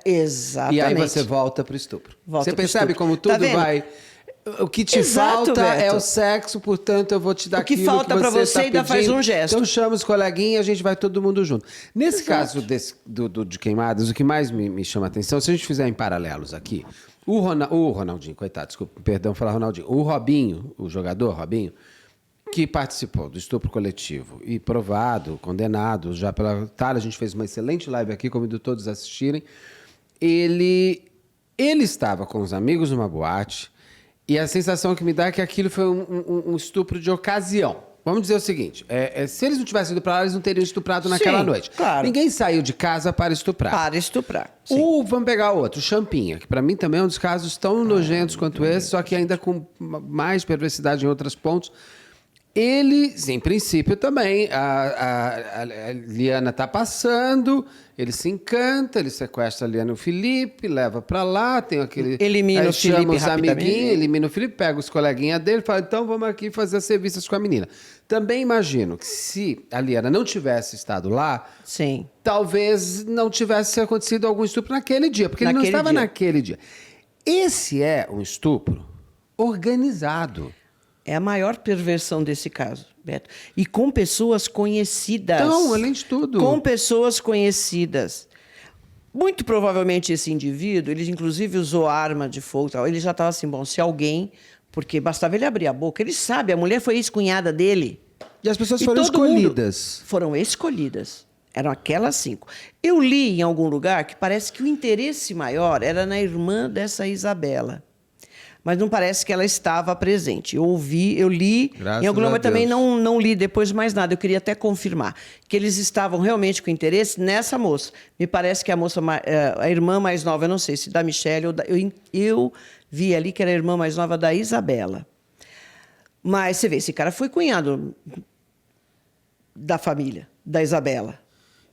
Exatamente. E aí você volta pro estupro. Volta você pro percebe estupro. como Tá tudo vendo? vai... O que te Exato, falta é Beto. o sexo, portanto eu vou te dar O que aquilo falta pra você tá ainda faz pedindo. um gesto. Então chama os coleguinhas e a gente vai todo mundo junto. Nesse caso de Queimadas, o que mais me chama a atenção, se a gente fizer em paralelos aqui, o Ronaldinho, coitado, desculpa, perdão falar Ronaldinho, o Robinho, o jogador Robinho, que participou do estupro coletivo e provado, condenado já pela Itália, a gente fez uma excelente live aqui, convido todos a assistirem. Ele estava com os amigos numa boate e a sensação que me dá é que aquilo foi um estupro de ocasião. Vamos dizer o seguinte, se eles não tivessem ido para lá, eles não teriam estuprado naquela Sim, noite. claro. Ninguém saiu de casa para estuprar. Para estuprar. Sim. Vamos pegar outro, o Champinha, que para mim também é um dos casos tão nojentos quanto esse, só que ainda com mais perversidade em outros pontos. Ele, em princípio, também, a Liana está passando, ele se encanta, ele sequestra a Liana e o Felipe, leva para lá, tem aquele... Elimina aí o Felipe chama os rapidamente. amiguinhos, elimina o Felipe, pega os coleguinhas dele, fala, então vamos aqui fazer as serviços com a menina. Também imagino que se a Liana não tivesse estado lá, Sim. talvez não tivesse acontecido algum estupro naquele dia, porque ele não Naquele estava dia. naquele dia. Esse é um estupro organizado. É a maior perversão desse caso, Beto. E com pessoas conhecidas. Então, além de tudo. Com pessoas conhecidas. Muito provavelmente esse indivíduo, ele inclusive usou arma de fogo e tal. Ele já estava assim, bom, se alguém... Porque bastava ele abrir a boca. Ele sabe, a mulher foi ex-cunhada dele. E as pessoas E foram todo mundo escolhidas. Foram escolhidas. Eram aquelas 5. Eu li em algum lugar que parece que o interesse maior era na irmã dessa Isabela. Mas não parece que ela estava presente. Eu li, Graças em algum lugar a também Deus. não li depois mais nada. Eu queria até confirmar que eles estavam realmente com interesse nessa moça. Me parece que a irmã mais nova, eu não sei se da Michelle ou eu vi ali que era a irmã mais nova da Isabela. Mas você vê, esse cara foi cunhado da família, da Isabela.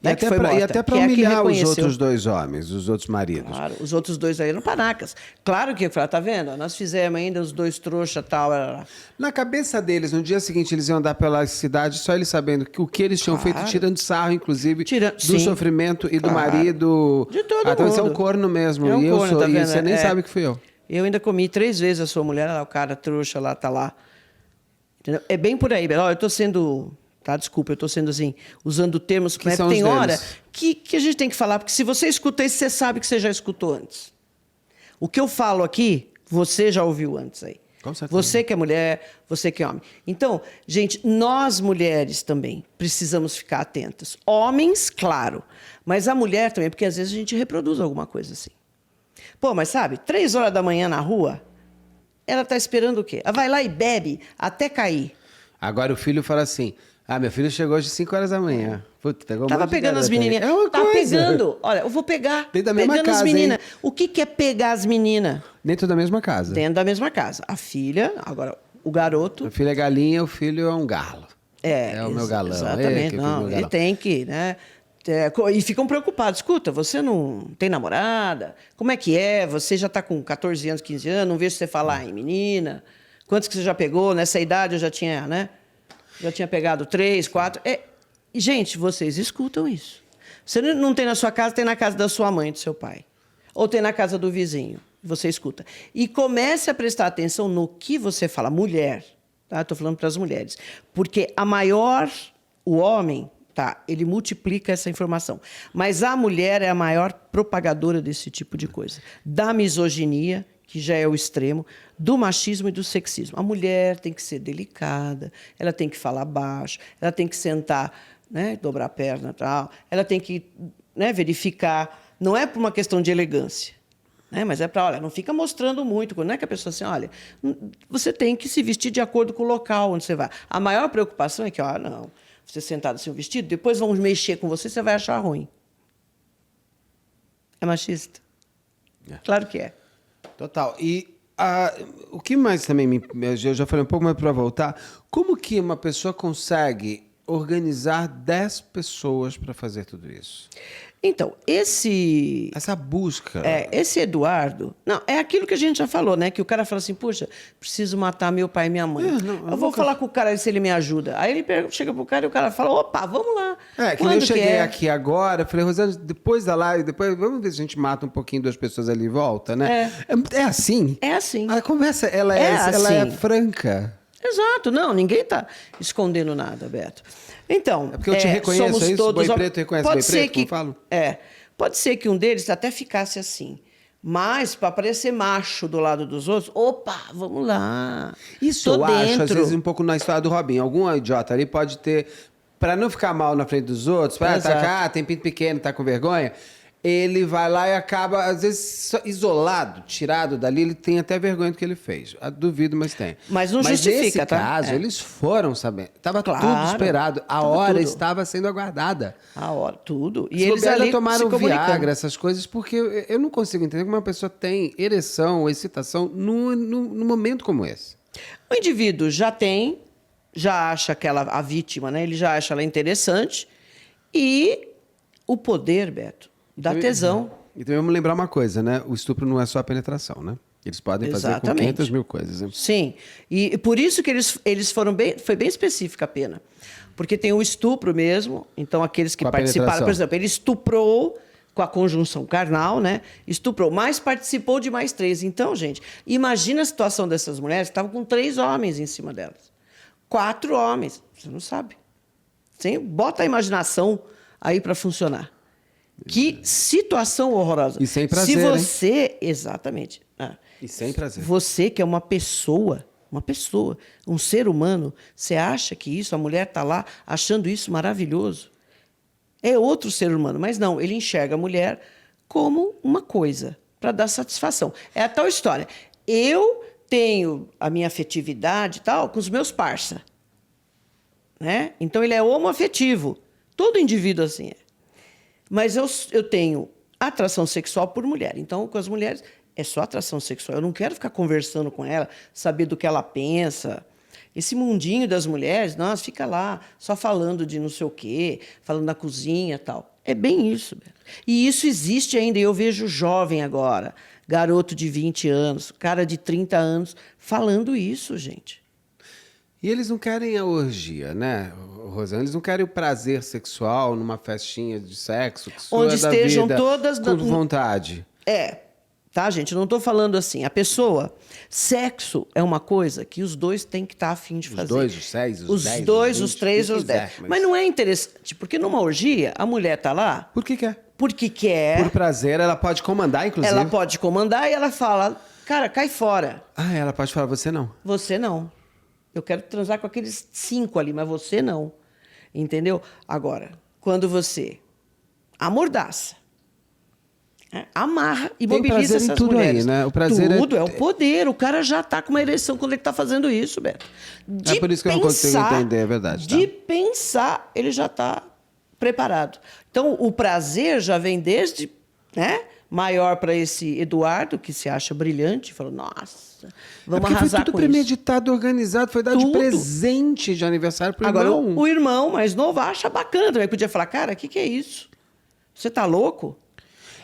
E até para que é a que humilhar os reconheceu. outros 2 homens, os outros maridos. Claro, os outros 2 aí eram panacas. Claro que eu falei, tá vendo? Nós fizemos ainda os 2 trouxa e tal. Na cabeça deles, no dia seguinte, eles iam andar pela cidade, só eles sabendo que o que eles tinham feito, tirando sarro, inclusive, do Sim, sofrimento e do claro. marido. De todo então você é um mundo. corno mesmo. É um e eu corno, sou, tá e vendo? você nem sabe que fui eu. Eu ainda comi 3 vezes a sua mulher, o cara trouxa lá, tá lá. Entendeu? É bem por aí, Bela. Olha, eu tô sendo... Tá, desculpa, eu estou sendo assim, usando termos Que são tem os hora deles? que a gente tem que falar, porque se você escuta isso, você sabe que você já escutou antes. O que eu falo aqui, você já ouviu antes aí. Com certeza. Você que é mulher, você que é homem. Então, gente, nós mulheres também precisamos ficar atentas. Homens, claro, mas a mulher também, porque às vezes a gente reproduz alguma coisa assim. Pô, mas sabe, 3 horas da manhã na rua, ela está esperando o quê? Ela vai lá e bebe até cair. Agora o filho fala assim, meu filho chegou hoje às 5 horas da manhã. Puta, pegou um Tava monte de pegando as garota aí. menininhas. É uma Tá coisa. pegando. Olha, eu vou pegar. Dentro da mesma pegando as casa, meninas. hein? O que é pegar as meninas? Dentro da mesma casa. Dentro da mesma casa. A filha, agora o garoto. O filho é galinha, o filho é um galo. É o meu galão. Exatamente. Que Não, meu ele galão. tem que, né? E ficam preocupados. Escuta, você não tem namorada? Como é que é? Você já está com 14 anos, 15 anos, não vejo você falar em menina. Quantos que você já pegou? Nessa idade eu já tinha, né? Já tinha pegado 3, 4. E, gente, vocês escutam isso. Você não tem na sua casa, tem na casa da sua mãe, do seu pai. Ou tem na casa do vizinho. Você escuta. E comece a prestar atenção no que você fala. Mulher, tá? Estou falando para as mulheres. Porque o homem, tá? Ele multiplica essa informação. Mas a mulher é a maior propagadora desse tipo de coisa. Da misoginia, que já é o extremo, do machismo e do sexismo. A mulher tem que ser delicada, ela tem que falar baixo, ela tem que sentar, né, dobrar a perna e tal, ela tem que, né, verificar. Não é por uma questão de elegância, né, mas é para, olha, não fica mostrando muito. Não é que a pessoa assim, olha, você tem que se vestir de acordo com o local onde você vai. A maior preocupação é que, não, você sentado assim, um vestido, depois vão mexer com você, você vai achar ruim. É machista. Claro que é. Total. E o que mais também eu já falei um pouco, mas para voltar, como que uma pessoa consegue organizar 10 pessoas para fazer tudo isso? Então, Essa busca. esse Eduardo... Não, é aquilo que a gente já falou, né? Que o cara fala assim, puxa, preciso matar meu pai e minha mãe. Eu vou falar com o cara se ele me ajuda. Aí ele chega pro cara e o cara fala, opa, vamos lá. Que nem eu cheguei aqui agora, falei, Rosana, depois da live, vamos ver se a gente mata um pouquinho 2 pessoas ali e volta, né? É assim? É assim. A conversa, ela é franca. Exato, não, ninguém está escondendo nada, Beto. Então, porque eu te reconheço, somos é isso? todos... Boi preto reconhece boi preto, como falam? Pode ser que um deles até ficasse assim. Mas, para parecer macho do lado dos outros, opa, vamos lá. Isso Tô eu acho, dentro. às vezes, um pouco na história do Robinho. Algum idiota ali pode ter, para não ficar mal na frente dos outros, tem pinto pequeno, tá com vergonha, ele vai lá e acaba, às vezes, isolado, tirado dali, ele tem até vergonha do que ele fez. Eu duvido, mas tem. Mas não justifica, nesse tá? caso, eles foram sabendo. Estava tudo Claro, esperado. A tava hora tudo. estava sendo aguardada. A hora, tudo. E Se eles bobear, ali tomaram se comunicando. Viagra, essas coisas, porque eu não consigo entender como uma pessoa tem ereção ou excitação num momento como esse. O indivíduo já acha a vítima, né? Ele já acha ela interessante. E o poder, Beto, dá tesão. E também vamos lembrar uma coisa, né? O estupro não é só a penetração, né? Eles podem fazer com Exatamente. 500 mil coisas. Né? Sim. E por isso que eles foram bem... Foi bem específica a pena. Porque tem o estupro mesmo. Então, aqueles que Com a participaram... penetração. Por exemplo, ele estuprou com a conjunção carnal, né? Estuprou, mas participou de mais 3. Então, gente, imagina a situação dessas mulheres que estavam com 3 homens em cima delas. 4 homens. Você não sabe. Bota a imaginação aí para funcionar. Que situação horrorosa. E sem prazer, Se você... Exatamente. E sem prazer. Você que é uma pessoa, um ser humano, você acha que isso, a mulher está lá achando isso maravilhoso? É outro ser humano, mas não, ele enxerga a mulher como uma coisa, para dar satisfação. É a tal história. Eu tenho a minha afetividade e tal com os meus parça. Né? Então ele é homoafetivo. Todo indivíduo assim é. Mas eu tenho atração sexual por mulher. Então, com as mulheres, é só atração sexual. Eu não quero ficar conversando com ela, saber do que ela pensa. Esse mundinho das mulheres, nossa, fica lá só falando de não sei o quê, falando na cozinha e tal. É bem isso, Beto. E isso existe ainda. Eu vejo jovem agora, garoto de 20 anos, cara de 30 anos, falando isso, gente. E eles não querem a orgia, né, Rosana? Eles não querem o prazer sexual numa festinha de sexo. Que Onde estejam vida, todas... com vontade. Tá, gente? Eu não estou falando assim. A pessoa... Sexo é uma coisa que os dois têm que estar a fim de fazer. Os 2, os 6, os 10, os 2, os 20, os 3, os 10. Mas não é interessante, porque numa orgia, a mulher tá lá... Por que quer? Porque quer. Por prazer, ela pode comandar, inclusive. Ela pode comandar e ela fala, cara, cai fora. Ela pode falar, você não. Você não. Eu quero transar com aqueles 5 ali, mas você não. Entendeu? Agora, quando você amordaça, amarra e tem mobiliza prazer essas em tudo mulheres. aí, né? O prazer tudo, é o poder. O cara já está com uma ereção quando ele está fazendo isso, Beto. É por isso que eu não consigo entender, é verdade. Tá? De pensar, ele já está preparado. Então, o prazer já vem desde, né, maior para esse Eduardo, que se acha brilhante, falou, nossa, vamos arrasar foi tudo com isso. premeditado, organizado, foi dado de Tudo. presente de aniversário pro Agora, irmão. o irmão mais novo acha bacana também. Podia falar, cara, o que é isso? Você tá louco?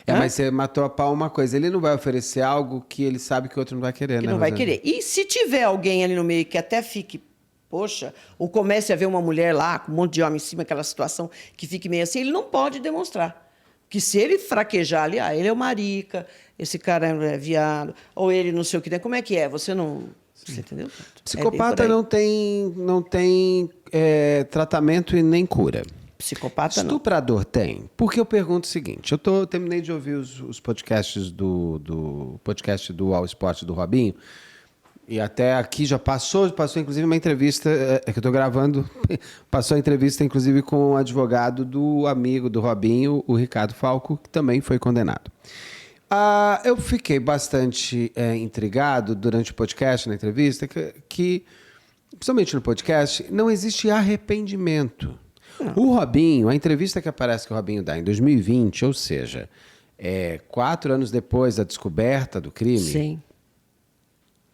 Mas você matou a pau uma coisa. Ele não vai oferecer algo que ele sabe que o outro não vai querer, Que né, não vai Rosana? querer. E se tiver alguém ali no meio que até fique, poxa, ou comece a ver uma mulher lá, com um monte de homem em cima, aquela situação que fique meio assim, ele não pode demonstrar. Que se ele fraquejar ali, ele é o marica, esse cara é viado, ou ele não sei o que tem. Como é que é? Você não... Você entendeu? Psicopata não tem tratamento e nem cura. Psicopata não. Estuprador tem. Porque eu pergunto o seguinte, eu terminei de ouvir os podcasts do podcast do All Sport do Robinho, e até aqui já passou inclusive uma entrevista, que eu estou gravando, passou a entrevista inclusive com o advogado do amigo do Robinho, o Ricardo Falco, que também foi condenado. Eu fiquei bastante intrigado durante o podcast, na entrevista, que principalmente no podcast, não existe arrependimento. Não. O Robinho, a entrevista que aparece que o Robinho dá em 2020, ou seja, 4 anos depois da descoberta do crime. Sim.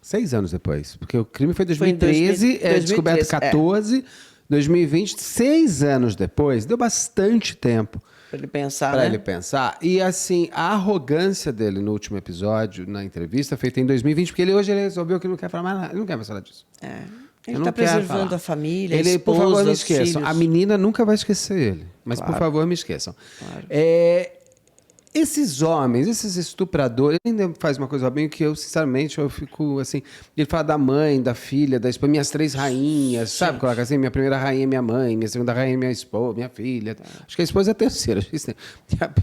6 anos depois, porque o crime foi em Foi em 2013, 2013, descoberto 14, 2020, 6 anos depois, deu bastante tempo Pra ele pensar, para né? ele pensar. E assim, a arrogância dele no último episódio, na entrevista feita em 2020, porque hoje ele resolveu que não quer falar mais nada, ele não quer mais falar disso. É. Eu Ele não está quero preservando falar. a família, a Ele, por esposa, favor, me os esqueçam. filhos. A menina nunca vai esquecer ele. Mas, Claro. por favor, me esqueçam. Claro. Esses homens, esses estupradores, ele ainda faz uma coisa bem que eu, sinceramente, eu fico assim... Ele fala da mãe, da filha, da esposa, minhas 3 rainhas, sabe? Coloca assim, minha primeira rainha é minha mãe, minha segunda rainha é minha esposa, minha filha. Acho que a esposa é a terceira. E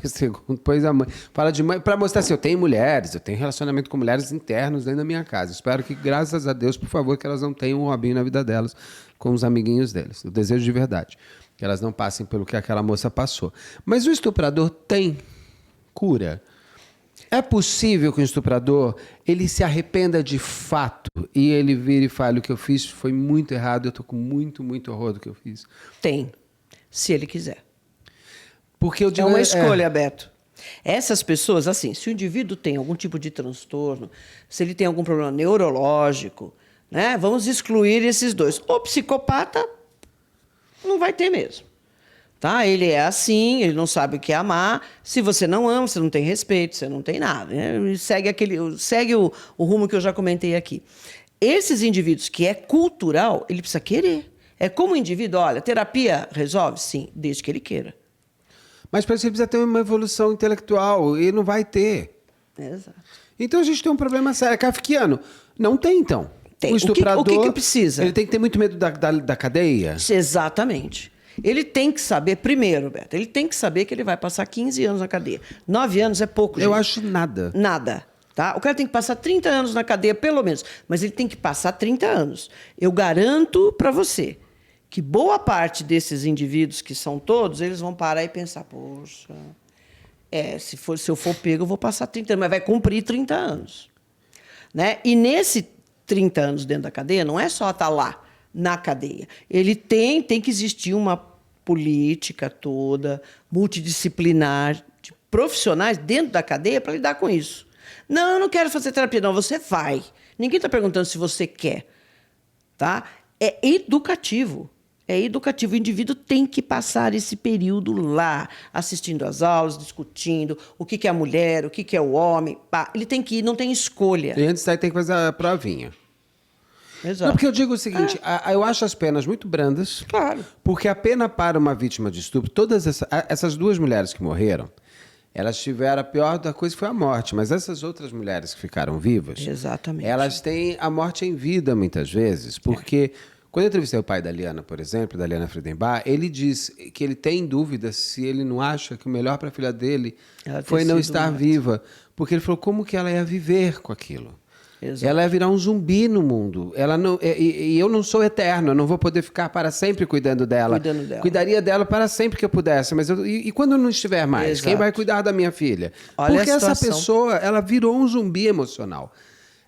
a segunda, depois a mãe. Fala de mãe, para mostrar assim, eu tenho mulheres, eu tenho relacionamento com mulheres internos dentro da minha casa. Espero que, graças a Deus, por favor, que elas não tenham um Robinho na vida delas com os amiguinhos deles. Eu desejo de verdade. Que elas não passem pelo que aquela moça passou. Mas o estuprador tem cura. É possível que o estuprador ele se arrependa de fato e ele vire e fale: o que eu fiz foi muito errado, eu estou com muito, muito horror do que eu fiz. Tem, se ele quiser. Porque eu É digo, uma escolha, Beto. Essas pessoas, assim, se o indivíduo tem algum tipo de transtorno, se ele tem algum problema neurológico, né, vamos excluir esses dois. O psicopata não vai ter mesmo. Tá? Ele é assim, ele não sabe o que é amar. Se você não ama, você não tem respeito, você não tem nada. Né? Ele segue o rumo que eu já comentei aqui. Esses indivíduos que é cultural, ele precisa querer. É como o indivíduo, olha, terapia resolve? Sim, desde que ele queira. mas para isso ele precisa ter uma evolução intelectual e não vai ter. Exato. Então a gente tem um problema sério. É kafkiano. Não tem, então. Tem. O estuprador, O que precisa? Ele tem que ter muito medo da cadeia. Exatamente. Ele tem que saber, primeiro, Beto, ele tem que saber que ele vai passar 15 anos na cadeia. 9 anos é pouco, Eu gente. acho nada. Nada. Tá? O cara tem que passar 30 anos na cadeia, pelo menos. Mas ele tem que passar 30 anos. Eu garanto para você que boa parte desses indivíduos, que são todos, eles vão parar e pensar, poxa, se eu for pego, eu vou passar 30 anos, mas vai cumprir 30 anos. Né? E nesse 30 anos dentro da cadeia, não é só estar lá na cadeia. Ele tem que existir uma política toda, multidisciplinar, de profissionais dentro da cadeia para lidar com isso. Não, eu não quero fazer terapia. Não, você vai. Ninguém está perguntando se você quer. Tá? É educativo. É educativo. O indivíduo tem que passar esse período lá, assistindo às aulas, discutindo o que é a mulher, o que é o homem. Pá. Ele tem que ir, não tem escolha. E antes daí tem que fazer a provinha. Exato. Não, porque eu digo o seguinte, eu acho as penas muito brandas. Claro. Porque a pena para uma vítima de estupro, todas essas 2 mulheres que morreram, elas tiveram a pior da coisa que foi a morte. Mas essas outras mulheres que ficaram vivas, Exatamente. elas têm a morte em vida muitas vezes. Porque quando eu entrevistei o pai da Liana, por exemplo, da Liana Friedenbach, ele diz que ele tem dúvida se ele não acha que o melhor para a filha dele Ela ter foi não sido estar morta. viva. Porque ele falou como que ela ia viver com aquilo. Exato. Ela ia virar um zumbi no mundo. Ela não, e eu não sou eterno, eu não vou poder ficar para sempre cuidando dela. Cuidando dela. Cuidaria dela para sempre que eu pudesse. Mas e quando eu não estiver mais? Exato. Quem vai cuidar da minha filha? Olha Porque a essa situação. pessoa, ela virou um zumbi emocional.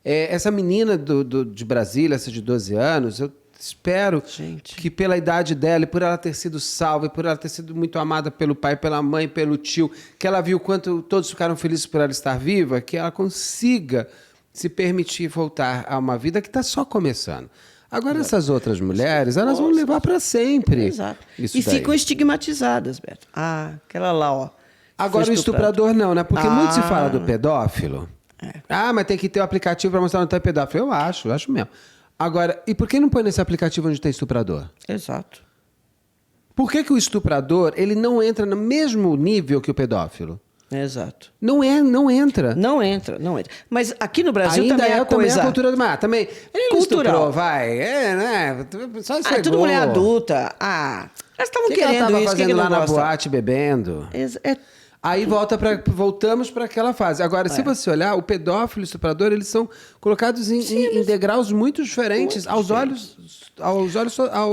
Essa menina de Brasília, essa de 12 anos, eu espero Gente. que pela idade dela e por ela ter sido salva e por ela ter sido muito amada pelo pai, pela mãe, pelo tio, que ela viu quanto todos ficaram felizes por ela estar viva, que ela consiga se permitir voltar a uma vida que está só começando. Agora, essas outras mulheres, elas vão levar para sempre. Exato. Isso E daí. ficam estigmatizadas, Beto. Ah, aquela lá, ó. Agora, o foi estuprada. estuprador não, né? Porque muito se fala do Ah. pedófilo. Ah, mas tem que ter o aplicativo para mostrar onde está pedófilo. Eu acho mesmo. Agora, e por que não põe nesse aplicativo onde tem estuprador? Exato. Por que o estuprador ele não entra no mesmo nível que o pedófilo? Exato. Não entra. Não entra, não entra. Mas aqui no Brasil Ainda também é a também coisa... a cultura do mar. Também. Ele não Cultural. estuprou, vai. Né? Só Ah, é esfregou. tudo mulher adulta. Ah, elas estavam O que ela querendo estava isso, fazendo que lá não na gosta? boate, bebendo? É Aí voltamos para aquela fase. Agora, se você olhar, o pedófilo e o estuprador, eles são colocados em degraus muito diferentes aos olhos.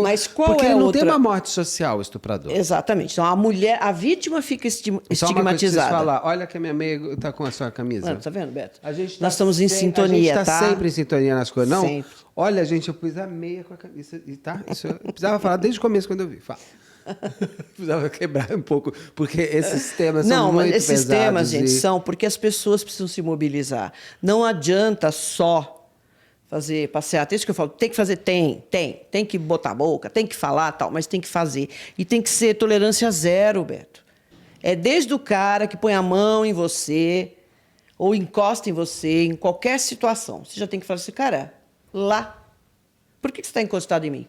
Mas qual porque é ele não outra- tem uma morte social, o estuprador. Exatamente. Então, a vítima fica Só uma coisa que estigmatizada. vocês falar, olha que a minha meia tá com a sua camisa. Mano, tá vendo, Beto? A gente Nós estamos em sintonia, A gente tá tá? sempre em sintonia nas coisas. Não, Sempre. olha, gente, eu pus a meia com a camisa, e tá? Isso eu precisava falar desde o começo quando eu vi. Fala. Precisava quebrar um pouco, porque esses temas são Não, muito mas esses pesados temas, gente, e- são porque as pessoas precisam se mobilizar. Não adianta só fazer passeata. Isso que eu falo, tem que fazer, tem que botar a boca, tem que falar, tal, mas tem que fazer. E tem que ser tolerância zero, Beto. É desde o cara que põe a mão em você ou encosta em você, em qualquer situação. Você já tem que falar assim, cara, lá, por que você está encostado em mim?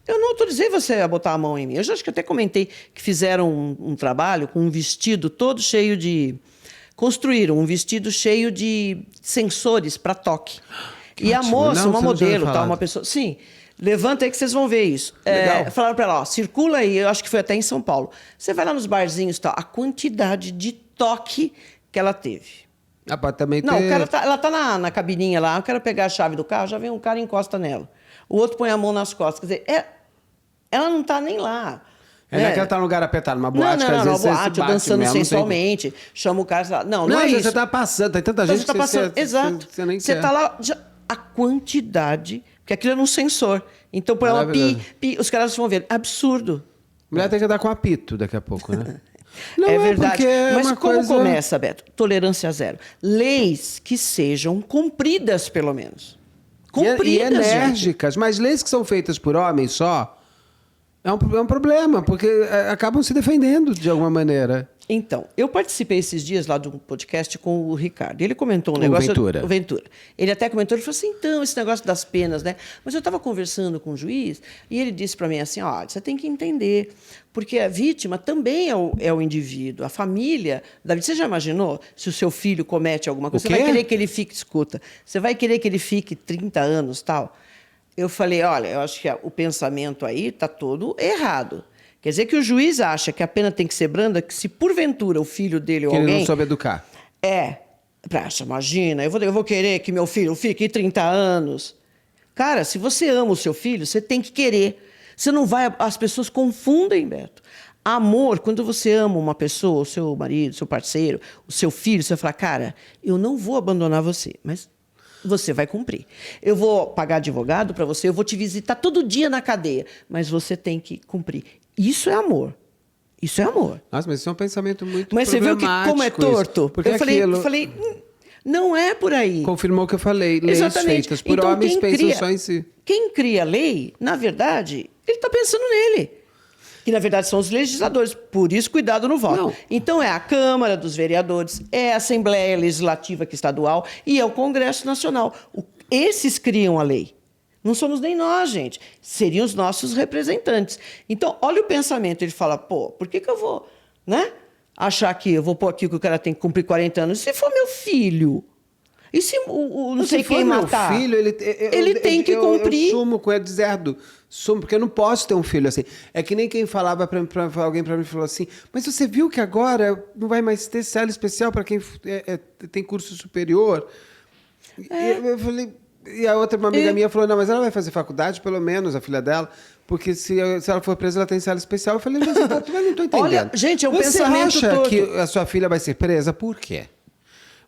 Eu não autorizei você a botar a mão em mim. Eu já acho que até comentei que fizeram um trabalho com um vestido todo cheio de... Construíram um vestido cheio de sensores para toque. E ótimo. a moça, Não, uma você não tinha modelo, falado. uma pessoa... Sim, levanta aí que vocês vão ver isso. Legal. Falaram para ela, ó, circula aí, eu acho que foi até em São Paulo. Você vai lá nos barzinhos e tal, a quantidade de toque que ela teve. Ah, pode também Não, ter... o cara ela tá na cabininha lá, eu quero pegar a chave do carro, já vem um cara e encosta nela. O outro põe a mão nas costas. Quer dizer, ela não está nem lá. Não é que ela tá num lugar apertado, numa Não, boate, que às vezes você se boate, bate dançando mesmo, não tem- sensualmente, chama o cara, sei lá. Não Não, é às vezes isso. você tá passando, tem tanta Então, gente você tá passando, que exato. você nem Você quer. tá lá, a quantidade, porque aquilo é num sensor. Então, por ela, Maravilhoso. os caras vão ver, absurdo. Mulher tem que andar com apito daqui a pouco, né? É verdade. porque é Mas uma como coisa... começa, Beto? Tolerância zero. Leis que sejam cumpridas, pelo menos. Cumpridas, e gente. enérgicas, mas leis que são feitas por homens só é um problema, porque acabam se defendendo de alguma maneira. Então, eu participei esses dias lá de um podcast com o Ricardo. Ele comentou um O negócio... Ventura. O Ventura. Ele até comentou, ele falou assim, então, esse negócio das penas, né? Mas eu estava conversando com o juiz e ele disse para mim assim, ó, você tem que entender, porque a vítima também é o indivíduo, a família da vítima. Você já imaginou se o seu filho comete alguma coisa? O Você vai quê? querer que ele fique, escuta, você vai querer que ele fique 30 anos, tal? Eu falei, olha, eu acho que o pensamento aí está todo errado. Quer dizer que o juiz acha que a pena tem que ser branda, que se porventura o filho dele ou Que ele alguém... não soube educar. Imagina, eu vou querer que meu filho fique 30 anos. Cara, se você ama o seu filho, você tem que querer. Você não vai... As pessoas confundem, Beto. Amor, quando você ama uma pessoa, o seu marido, o seu parceiro, o seu filho, você fala, cara, eu não vou abandonar você, mas você vai cumprir. Eu vou pagar advogado para você, eu vou te visitar todo dia na cadeia, mas você tem que cumprir. Isso é amor. Isso é amor. Nossa, mas isso é um pensamento muito Mas você viu que como é problemático isso. torto? Porque eu falei, não é por aí. confirmou o que eu falei. Leis Exatamente. feitas por Então, homens quem pensam cria- só em si. Quem cria a lei, na verdade, ele está pensando nele. Que, na verdade, são os legisladores. Por isso, cuidado no voto. Não. Então, é a Câmara dos Vereadores, é a Assembleia Legislativa que é estadual e é o Congresso Nacional. Esses criam a lei. Não somos nem nós, gente. Seriam os nossos representantes. Então, olha o pensamento. Ele fala, pô, por que eu vou, né? Achar que eu vou pôr aqui que o cara tem que cumprir 40 anos. E se for meu filho? E se o não sei Se for quem meu matar? filho, ele tem que cumprir. Eu sumo com ele deserto. Sumo, porque eu não posso ter um filho assim. É que nem quem falava alguém para mim falou assim, mas você viu que agora não vai mais ter cela especial para quem tem curso superior? E eu falei... E a outra, uma amiga minha, falou, não, mas ela vai fazer faculdade, pelo menos, a filha dela, porque se ela for presa, ela tem cela especial. Eu falei, mas eu não estou entendendo. Olha, gente, é um Você pensamento acha torto. que a sua filha vai ser presa? Por quê?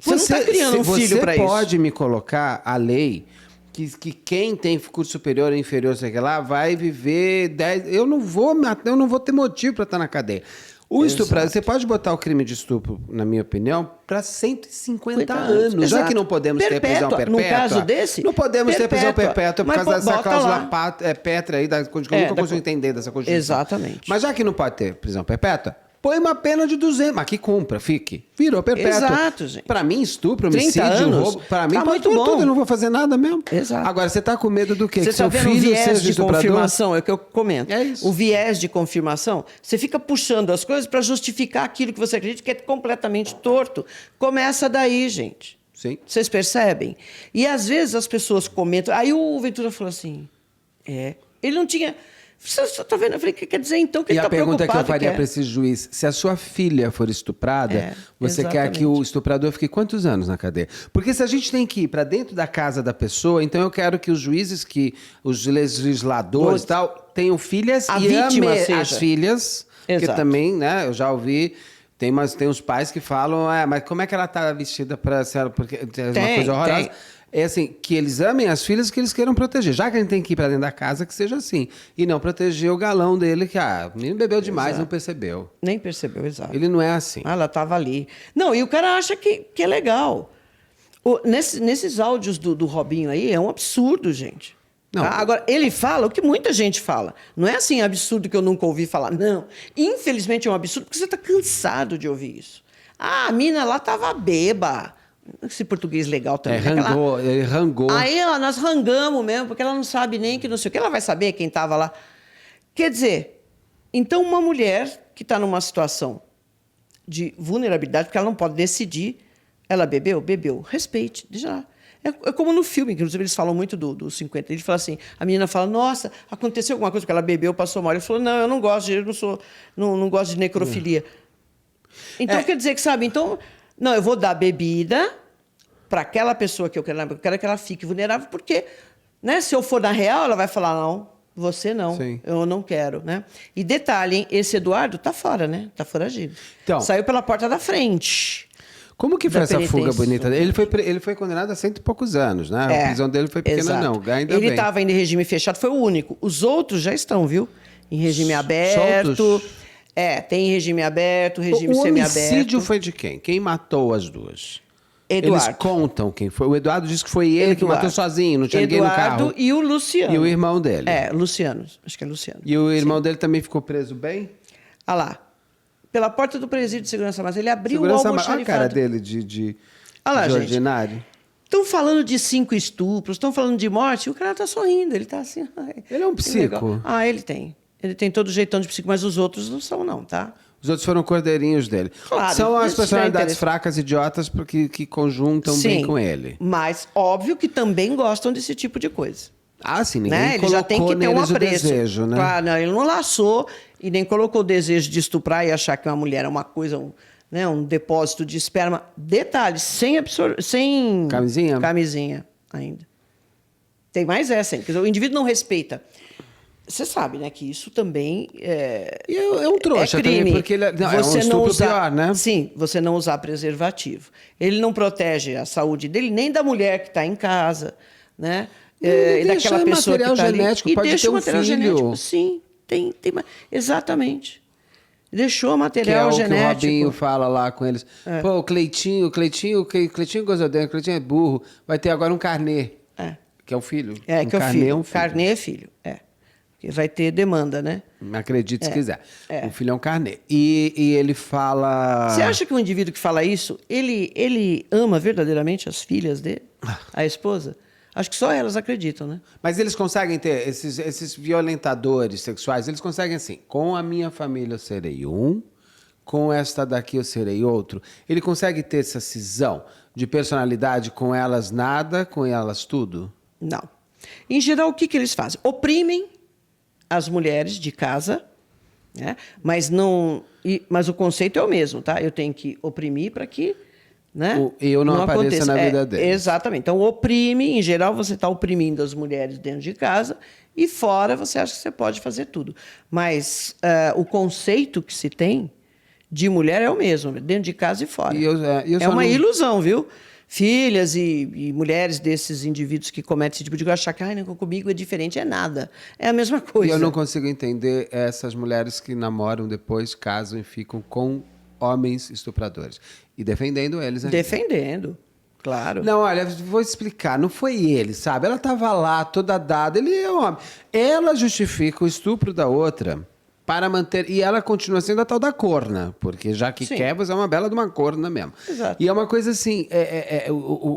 Você não tá criando um filho pra isso. Você pode me colocar a lei que quem tem curso superior ou inferior, sei lá, vai viver 10... Eu não vou ter motivo para estar na cadeia. O estupro, você pode botar o crime de estupro, na minha opinião, para 150 anos. Já Exato. que não podemos ter prisão Perpétua. perpétua. Num caso desse, não podemos ter prisão perpétua. perpétua por Mas causa dessa bota cláusula lá. pétrea aí, que eu nunca da consigo entender dessa Constituição. Exatamente. Mas já que não pode ter prisão perpétua, põe uma pena de 200, mas que cumpra, fique. Virou perpétua. Exato, gente. Pra mim, estupro, 30 homicídio, anos, roubo, pra mim tá pode muito pôr bom. tudo, eu não vou fazer nada mesmo. Exato. Agora, você tá com medo do quê? Você Que seu está vendo o filho viés seja de estuprador? confirmação, é o que eu comento. É isso. O viés de confirmação, você fica puxando as coisas para justificar aquilo que você acredita que é completamente torto. Começa daí, gente. Sim. Vocês percebem? E às vezes as pessoas comentam. Aí o Ventura falou assim: ele não tinha. Você está vendo? Eu falei, que quer dizer então que E ele a está pergunta preocupado? que eu faria quer? para esse juiz, se a sua filha for estuprada, você quer que o estuprador fique quantos anos na cadeia? Porque se a gente tem que ir para dentro da casa da pessoa, então eu quero que os juízes, os legisladores e tal, tenham filhas A e vítima amem seja. as filhas, que Exato. também, né, eu já ouvi... Tem uns pais que falam, mas como é que ela está vestida para ser... Porque é uma Tem, coisa horrorosa. tem. é assim, que eles amem as filhas que eles queiram proteger. Já que a gente tem que ir para dentro da casa, que seja assim. E não proteger o galão dele, que o menino bebeu demais, não percebeu. Nem percebeu, exato. Ele não é assim. Ah, ela estava ali. Não, e o cara acha que é legal. Nesses áudios do Robinho aí, é um absurdo, gente. Não. Tá? Agora, ele fala o que muita gente fala. Não é assim absurdo que eu nunca ouvi falar. Não. Infelizmente é um absurdo porque você está cansado de ouvir isso. Ah, a mina lá estava bêbada. Esse português legal também. Ele rangou. Aí nós rangamos mesmo, porque ela não sabe nem que não sei o que. Ela vai saber quem estava lá. Quer dizer, então uma mulher que está numa situação de vulnerabilidade, porque ela não pode decidir, ela bebeu? Bebeu. Respeite, deixa lá. É como no filme, inclusive eles falam muito do 50. Ele fala assim, a menina fala, nossa, aconteceu alguma coisa, porque ela bebeu, passou mal. Ele falou, não, eu não gosto, não gosto de necrofilia. Então, quer dizer que, sabe, então, não, eu vou dar bebida para aquela pessoa que eu quero que ela fique vulnerável, porque, né, se eu for na real, ela vai falar, não, você não, Sim. eu não quero, né? E detalhe, hein, esse Eduardo tá fora, né? Tá foragido. Então, saiu pela porta da frente. Como que foi Da essa fuga penitência. bonita dele? Ele foi condenado a 100 e poucos anos, né? A prisão dele foi pequena, exato. não. Ainda Ele bem. estava em regime fechado, foi o único. Os outros já estão, viu? Em regime aberto. Soltos? Tem regime aberto, regime O semiaberto. homicídio foi de quem? Quem matou as duas? Eduardo. Eles contam quem foi. O Eduardo disse que foi ele que matou sozinho, não tinha ninguém no carro. Eduardo e o Luciano. E o irmão dele. Luciano. Acho que é Luciano. E o irmão dele também ficou preso bem? Ah lá. Pela porta do presídio de segurança máxima. Ele abriu Segurança o Olha a cara almoxarifado. dele de Olha lá, gente. ordinário. Estão falando de 5 estupros, estão falando de morte, e o cara tá sorrindo, ele tá assim... ai, Ele é um que psico. legal. Ah, ele tem. Ele tem todo jeitão de psico, mas os outros não são não, tá? Os outros foram cordeirinhos dele. Claro, São as isso é personalidades interessante. fracas, idiotas, que conjuntam bem com ele. Mas óbvio que também gostam desse tipo de coisa. Ah, sim, ninguém Né? Ele colocou já tem que ter um neles o apreço. desejo, né? Claro, não, ele não laçou e nem colocou o desejo de estuprar e achar que uma mulher é uma coisa, um depósito de esperma. Detalhe, sem Camisinha? Camisinha ainda. Tem mais essa, hein? Quer dizer, o indivíduo não respeita. Você sabe, né, que isso também E é um trouxa crime. também, porque ele é um Você estupro pior, né? Sim, você não usar preservativo. Ele não protege a saúde dele, nem da mulher que está em casa, né? Ele E daquela deixa pessoa que material está ali. genético, E pode deixa ter o um material filho. genético. Sim, tem. Exatamente. Deixou Que é material o que o genético. Robinho fala lá com eles. Pô, o Cleitinho gozou dentro, o Cleitinho é burro. Vai ter agora um carnê. Que é o filho. Que é o carnê filho. é um filho. Carnê é filho, Porque vai ter demanda, né? Acredite se quiser. O filho é um carnê. E ele fala... Você acha que um indivíduo que fala isso, ele ama verdadeiramente as filhas dele? A esposa? Acho que só elas acreditam, né? Mas eles conseguem ter, esses violentadores sexuais, eles conseguem assim, com a minha família eu serei um, com esta daqui eu serei outro. Ele consegue ter essa cisão de personalidade, com elas nada, com elas tudo? Não. Em geral, o que eles fazem? Oprimem as mulheres de casa, né? Mas o conceito é o mesmo, tá? Eu tenho que oprimir para que, né, O eu não apareça na vida deles. Exatamente. Então, oprime, em geral, você está oprimindo as mulheres dentro de casa e fora você acha que você pode fazer tudo. Mas o conceito que se tem de mulher é o mesmo, dentro de casa e fora. Eu Uma ilusão, viu? Filhas e mulheres desses indivíduos que cometem esse tipo de coisa, achar que não, comigo é diferente, é nada. É a mesma coisa. E eu não consigo entender essas mulheres que namoram depois, casam e ficam com homens estupradores. E defendendo eles ainda. Defendendo, claro. Não, olha, vou explicar. Não foi ele, sabe? Ela estava lá, toda dada. Ele é homem. Ela justifica o estupro da outra para manter... E ela continua sendo a tal da corna. Porque já que Sim. quer, você é uma bela de uma corna mesmo. Exato. E é uma coisa assim,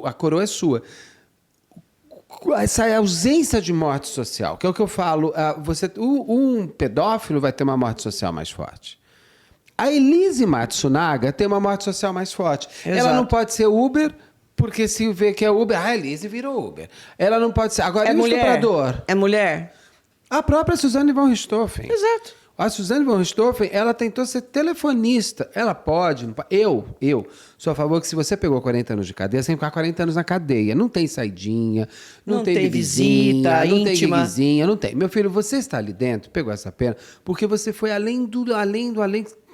a coroa é sua. Essa ausência de morte social, que é o que eu falo. Um pedófilo vai ter uma morte social mais forte. A Elise Matsunaga tem uma morte social mais forte. Exato. Ela não pode ser Uber, porque se vê que é Uber, a Elise virou Uber. Ela não pode ser... Agora, e o estuprador? É mulher? A própria Suzane von Richthofen. Exato. A Suzane von Richthofen, ela tentou ser telefonista. Ela pode... Não pode. Eu sou a favor que se você pegou 40 anos de cadeia, você tem que ficar 40 anos na cadeia. Não tem saidinha, não tem visita não tem íntima. vizinha, não tem. Meu filho, você está ali dentro, pegou essa pena, porque você foi além do além.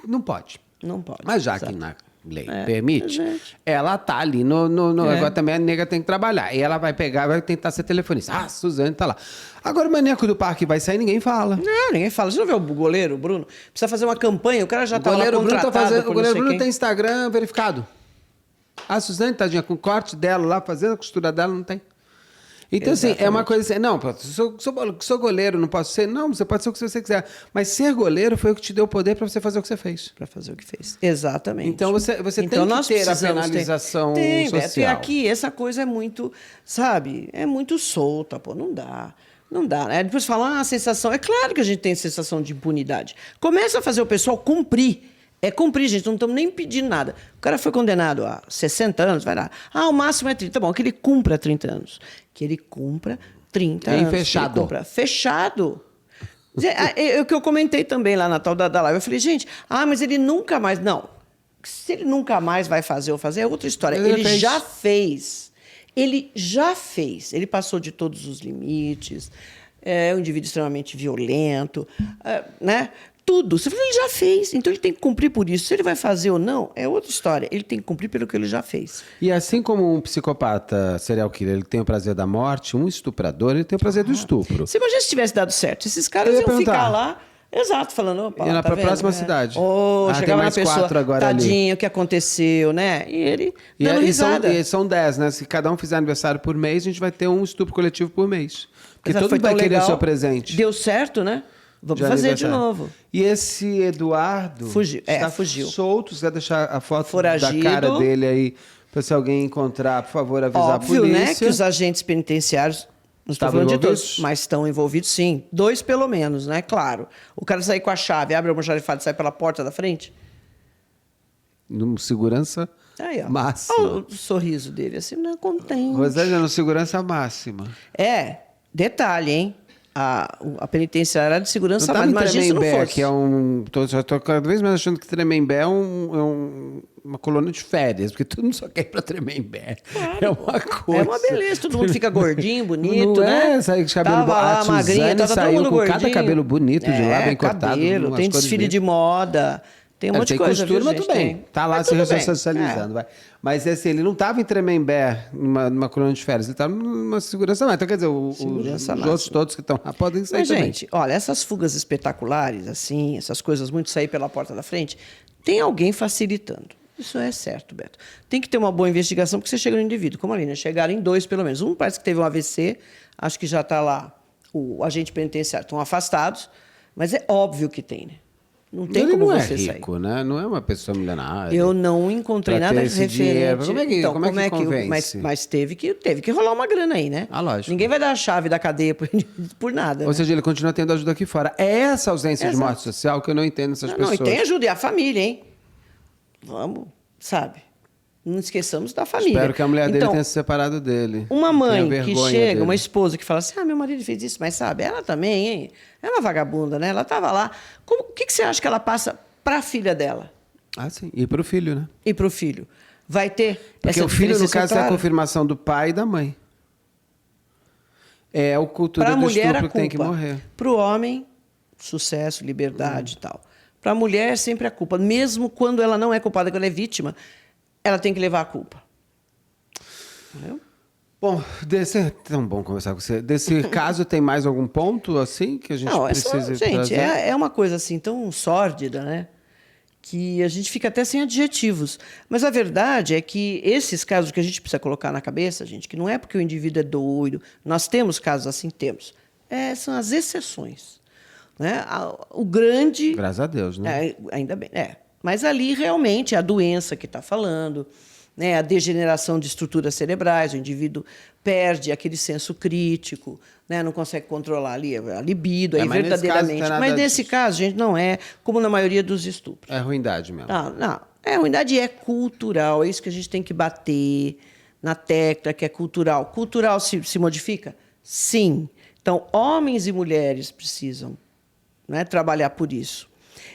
Não pode. Não pode. Mas já Exato. que na lei permite, gente. ela tá ali agora também a nega tem que trabalhar. E ela vai pegar, vai tentar ser telefonista. Ah, Suzane tá lá. Agora o maníaco do parque vai sair, ninguém fala. Não, ninguém fala. Você não vê o goleiro, o Bruno? Precisa fazer uma campanha, o cara já tá lá Bruno contratado. tá fazendo, por o goleiro não sei Bruno quem. tem Instagram verificado. A Suzane, tadinha, com o corte dela lá, fazendo a costura dela, não tem. Então, assim, é uma coisa assim, não, sou goleiro, não posso ser. Não, você pode ser o que você quiser. Mas ser goleiro foi o que te deu o poder para você fazer o que você fez. Para fazer o que fez. Exatamente. Então, você Então, tem nós que ter a precisamos penalização tem, social. Beto, e aqui, essa coisa é muito, sabe, é muito solta, pô, não dá. Não dá, né? Depois falar a sensação... É claro que a gente tem sensação de impunidade. Começa a fazer o pessoal cumprir. É cumprir, gente, não estamos nem pedindo nada. O cara foi condenado a 60 anos, vai lá. Ah, o máximo é 30. Tá bom, que ele cumpra 30 anos. Que ele cumpra 30 anos. Fechado. Que ele cumpra fechado. É o que eu comentei também lá na tal da live. Eu falei, gente, mas ele nunca mais... Não. Se ele nunca mais vai fazer ou fazer, é outra história. Ele já fez. Ele já fez. Ele passou de todos os limites. É um indivíduo extremamente violento, né? Tudo. Você fala, ele já fez, então ele tem que cumprir por isso. Se ele vai fazer ou não, é outra história. Ele tem que cumprir pelo que ele já fez. E assim como um psicopata serial killer, ele tem o prazer da morte, um estuprador, ele tem o prazer do estupro. Se imagina se tivesse dado certo, esses caras Eu ia iam ficar perguntar. lá, exato, falando, opa, Ia lá tá pra vendo? próxima cidade. Chegava tem mais na pessoa, 4 agora ali. tadinho, o que aconteceu, né? E ele dando risada. São 10, né? Se cada um fizer aniversário por mês, a gente vai ter um estupro coletivo por mês. Porque Exato, todo foi mundo vai tão querer o legal, seu presente. Deu certo, né? Vamos de fazer de aniversário. novo. E esse Eduardo Fugiu. está Fugiu. solto. Você vai deixar a foto Foragido. da cara dele aí, para se alguém encontrar, por favor, avisar Óbvio, a polícia. né, que os agentes penitenciários, não estou Estavam falando de envolvidos? todos, mas estão envolvidos sim. 2 pelo menos, né? Claro. O cara sair com a chave, abre a almoxarifada e sai pela porta da frente. No segurança Aí, ó. máxima. Olha o sorriso dele, assim, não contente. Rosângela, no segurança máxima. Detalhe, hein? A penitenciária era de segurança Não tá máxima. em Imagina se não Tremembé, fosse. que é um... Tô cada vez mais achando que Tremembé é uma colônia de férias, porque todo mundo só quer ir pra Tremembé. É uma coisa... É uma beleza, todo mundo fica gordinho, bonito, não né? É, sai com cabelo Tava lá, A magrinha, Suzane tava todo saiu mundo com gordinho. cada cabelo bonito de lá, bem cortado. Cabelo, umas tem cores desfile lindas. de moda, tem um monte de Tem coisa. costura, viu, mas gente? tudo bem. Tem. Tá lá Mas se tudo bem. ressocializando, vai. Mas assim, ele não estava em Tremembé, numa colônia de férias, ele estava numa segurança máxima. Então, quer dizer, os máxima. outros todos que estão lá podem sair Mas, também. gente, olha, essas fugas espetaculares, assim, essas coisas muito sair pela porta da frente, tem alguém facilitando. Isso é certo, Beto. Tem que ter uma boa investigação, porque você chega no indivíduo. Como ali, né? Chegaram em 2, pelo menos. Um parece que teve um AVC, acho que já está lá o agente penitenciário. Estão afastados, mas é óbvio que tem, né? Não tem ele como não você é sair. rico, né? Não é uma pessoa milionária. Eu não encontrei Pra nada ter de esse referente. dinheiro. Como é que convence? Mas teve que rolar uma grana aí, né? Ah, lógico. Ninguém vai dar a chave da cadeia por nada. Ou né? seja, ele continua tendo ajuda aqui fora. É essa ausência de Exato. morte social que eu não entendo nessas Não, pessoas. e tem ajuda, e a família, hein? Vamos, sabe? Não esqueçamos da família. Espero que a mulher dele Então, tenha se separado dele. uma Tenha mãe que vergonha chega, dele. uma esposa que fala assim, meu marido fez isso, mas sabe, ela também, hein? É uma vagabunda, né? Ela estava lá. O que você acha que ela passa para a filha dela Ah, sim. E pro filho, né? e para o filho? Vai ter Porque essa o filho, no diferenciação caso, é a clara? confirmação do pai e da mãe. É a cultura Para a do mulher, a estupro que tem que culpa. morrer. Para o homem, sucesso, liberdade e tal. Para a mulher, sempre a culpa. Mesmo quando ela não é culpada, quando ela é vítima, ela tem que levar a culpa. Entendeu? Bom, é tão bom conversar com você. Desse caso, tem mais algum ponto, assim, que a gente Não, precisa gente, trazer? é uma coisa assim tão sórdida, né? Que a gente fica até sem adjetivos. Mas a verdade é que esses casos que a gente precisa colocar na cabeça, gente, que não é porque o indivíduo é doido, nós temos casos assim, temos. São as exceções. Né? O grande... Graças a Deus, né? Ainda bem, Mas ali realmente é a doença que está falando, né? A degeneração de estruturas cerebrais, o indivíduo perde aquele senso crítico, né? Não consegue controlar ali a libido, aí mas nesse verdadeiramente. caso não é Mas nada nesse disso. caso, gente, não é como na maioria dos estupros. É ruindade mesmo. Não. A ruindade é cultural, é isso que a gente tem que bater na tecla, que é cultural. Cultural se modifica? Sim. Então, homens e mulheres precisam, né, trabalhar por isso.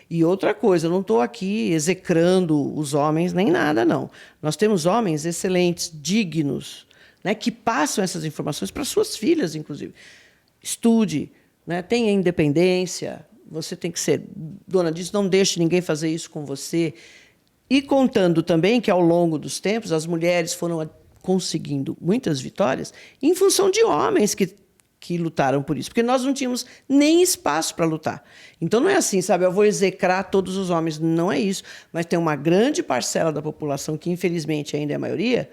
E outra coisa, eu não estou aqui execrando os homens nem nada, não. Nós temos homens excelentes, dignos, né, que passam essas informações para suas filhas, inclusive. Estude, né, tenha independência, você tem que ser dona disso, não deixe ninguém fazer isso com você. E contando também que, ao longo dos tempos, as mulheres foram conseguindo muitas vitórias em função de homens que lutaram por isso. Porque nós não tínhamos nem espaço para lutar. Então, não é assim, sabe? Eu vou execrar todos os homens. Não é isso. Mas tem uma grande parcela da população, que infelizmente ainda é a maioria,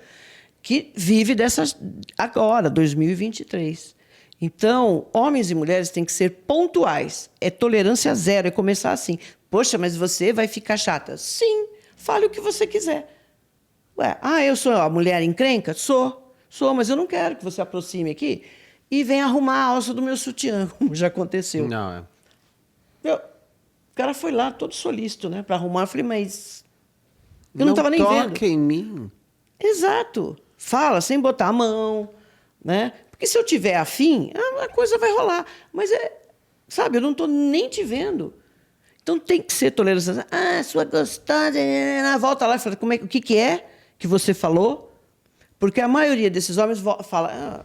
que vive dessas agora, 2023. Então, homens e mulheres têm que ser pontuais. É tolerância zero, é começar assim. Poxa, mas você vai ficar chata. Sim, fale o que você quiser. Ué, eu sou a mulher encrenca? Sou, mas eu não quero que você aproxime aqui e venha arrumar a alça do meu sutiã, como já aconteceu. Não, O cara foi lá todo solícito, né, para arrumar. Eu falei, mas eu não estava nem vendo. Toca em mim. Exato. Fala sem botar a mão, né? Porque se eu tiver afim, a coisa vai rolar. Mas sabe, eu não estou nem te vendo. Então tem que ser tolerância. Sua gostosa, volta lá e fala, o que é que você falou? Porque a maioria desses homens fala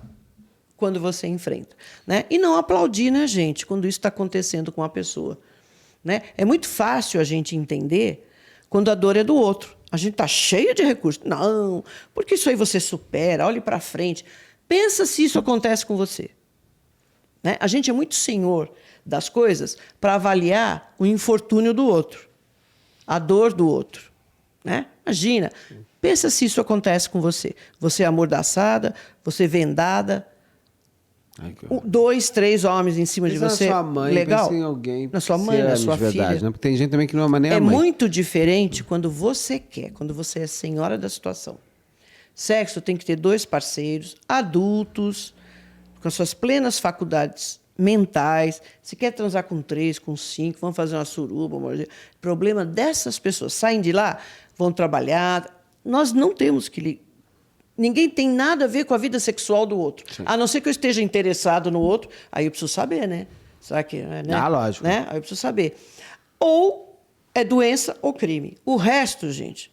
quando você enfrenta, né? E não aplaudir, né, gente, quando isso está acontecendo com a pessoa, né? É muito fácil a gente entender quando a dor é do outro. A gente está cheio de recursos. Não, porque isso aí você supera, olhe para frente. Pensa se isso acontece com você. Né? A gente é muito senhor das coisas para avaliar o infortúnio do outro, a dor do outro. Né? Imagina, pensa se isso acontece com você. Você é amordaçada, você vendada, 2, 3 homens em cima de você. Na sua mãe, legal. pensa em alguém. Na sua mãe, na sua verdade, filha. né? Porque tem gente também que não ama nem a É mãe. muito diferente quando você quer, quando você é senhora da situação. Sexo tem que ter 2 parceiros, adultos, com as suas plenas faculdades mentais. Se quer transar com 3, com 5, vão fazer uma suruba. Problema dessas pessoas. Saem de lá, vão trabalhar. Nós não temos que... Ninguém tem nada a ver com a vida sexual do outro. Sim. A não ser que eu esteja interessado no outro, aí eu preciso saber, né? Será que... Né? Lógico. Né? Aí eu preciso saber. Ou é doença ou crime. O resto, gente...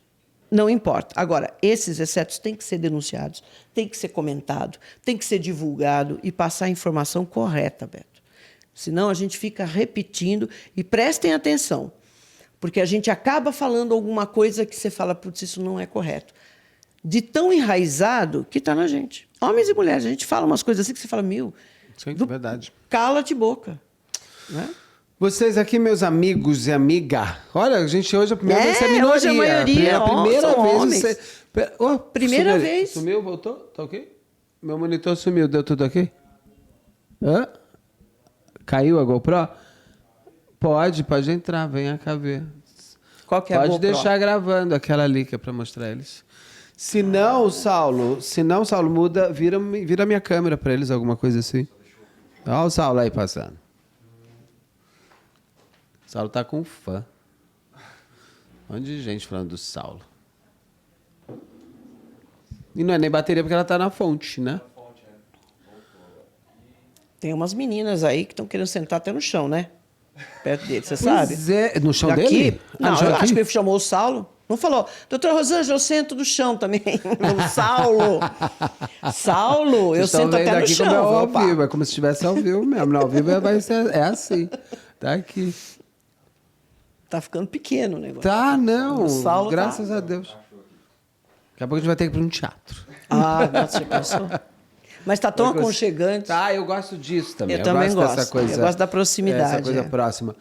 Não importa. Agora, esses excessos têm que ser denunciados, têm que ser comentado, tem que ser divulgado e passar a informação correta, Beto. Senão a gente fica repetindo e prestem atenção, porque a gente acaba falando alguma coisa que você fala, putz, isso não é correto. De tão enraizado que está na gente. Homens e mulheres, a gente fala umas coisas assim que você fala, Sim, verdade. Cala-te boca. Né? Vocês aqui, meus amigos e amiga. Olha, gente, hoje a primeira vez é a minoria. Hoje a maioria a primeira são vez homens. você... Primeira sumiu. vez. Sumiu, voltou? Tá ok? Meu monitor sumiu, deu tudo ok? Caiu a GoPro? Pode entrar, venha cá ver. Qual que é a Pode GoPro? deixar gravando aquela ali que é pra mostrar eles. Se não, Saulo, muda, vira minha câmera pra eles, alguma coisa assim. Olha o Saulo aí passando. O Saulo tá com um fã. Um monte de gente falando do Saulo. E não é nem bateria porque ela tá na fonte, né? Tem umas meninas aí que estão querendo sentar até no chão, né? Perto dele, você sabe? Pois é. No chão Daqui? dele? Não, no chão eu aqui? acho que ele chamou o Saulo. Não falou, doutora Rosângela, eu sento do chão também. O Saulo. Saulo, eu Vocês estão sento vendo até no aqui chão. como é ao opa. vivo, é como se estivesse ao vivo mesmo. No ao vivo vai ser, é assim. Tá aqui. Tá ficando pequeno o negócio. Tá, não. O Saulo Graças tá. a Deus. Daqui a pouco a gente vai ter que ir para um teatro. Nossa, você pensou? Mas tá tão aconchegante. Tá, eu gosto disso também. Eu também gosto. Dessa coisa, Eu gosto da proximidade. Essa coisa próxima.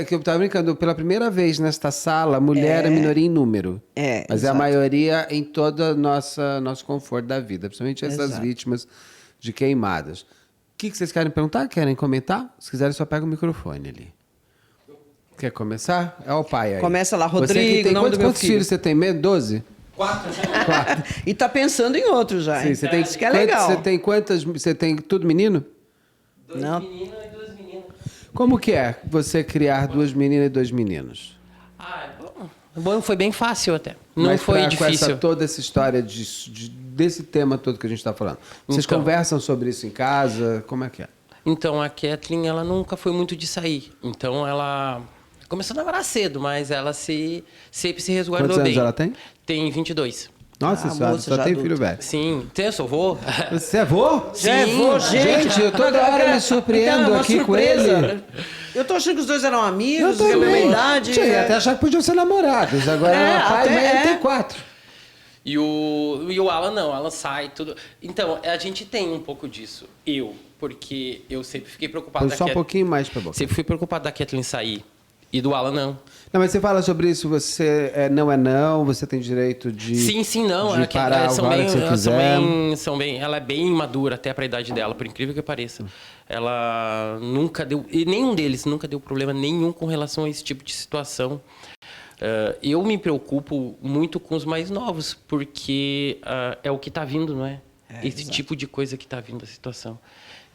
Que eu tava brincando, pela primeira vez nesta sala, mulher é minoria em número. Mas é a exato. maioria em todo o nosso conforto da vida, principalmente essas Exato. vítimas de queimadas. O que vocês querem perguntar? Querem comentar? Se quiserem, só pega o microfone ali. Quer começar? É o pai aí. Começa lá, Você que Rodrigo, tem nome do meu quantos filho. filhos você tem mesmo? 12? 4 já. E tá pensando em outro já. Sim, hein? você tem, Isso que é legal. Você tem quantas? Você tem tudo menino? 2 Não. meninos e 2 meninas. Como que é você criar 2 meninas e 2 meninos? Bom, foi bem fácil até. Não Mas foi com difícil. toda essa história desse tema todo que a gente está falando. Vocês Então. conversam sobre isso em casa? Como é que é? Então, a Kathleen, ela nunca foi muito de sair. Então, ela começou a namorar cedo, mas ela sempre se resguardou Quantos bem. anos ela tem? Tem 22. Nossa senhora, moça só já tem adulta. filho velho. Sim, tem, eu sou vô. Você é vô? Já é vô, Gente, eu toda hora me surpreendo Então, é uma aqui com surpresa. ele. Eu tô achando que os dois eram Eu amigos, que a mesma também. idade. Tinha até achar que podiam ser namorados. Agora, pai e mãe tem 4. E o Alan não, o Alan sai, tudo. Então, a gente tem um pouco disso. Porque eu sempre fiquei preocupado Põe só um pouquinho mais pra boca. Sempre fui preocupado da Kathleen sair. E do Alan não. Não, mas você fala sobre isso, você não é não, você tem direito de... Sim, não. De parar a hora que você quiser. Ela é bem madura até pra idade dela, por incrível que pareça. Ela nunca deu... E nenhum deles nunca deu problema nenhum com relação a esse tipo de situação. Eu me preocupo muito com os mais novos, porque é o que está vindo, não é? Esse exato. tipo de coisa que está vindo a situação.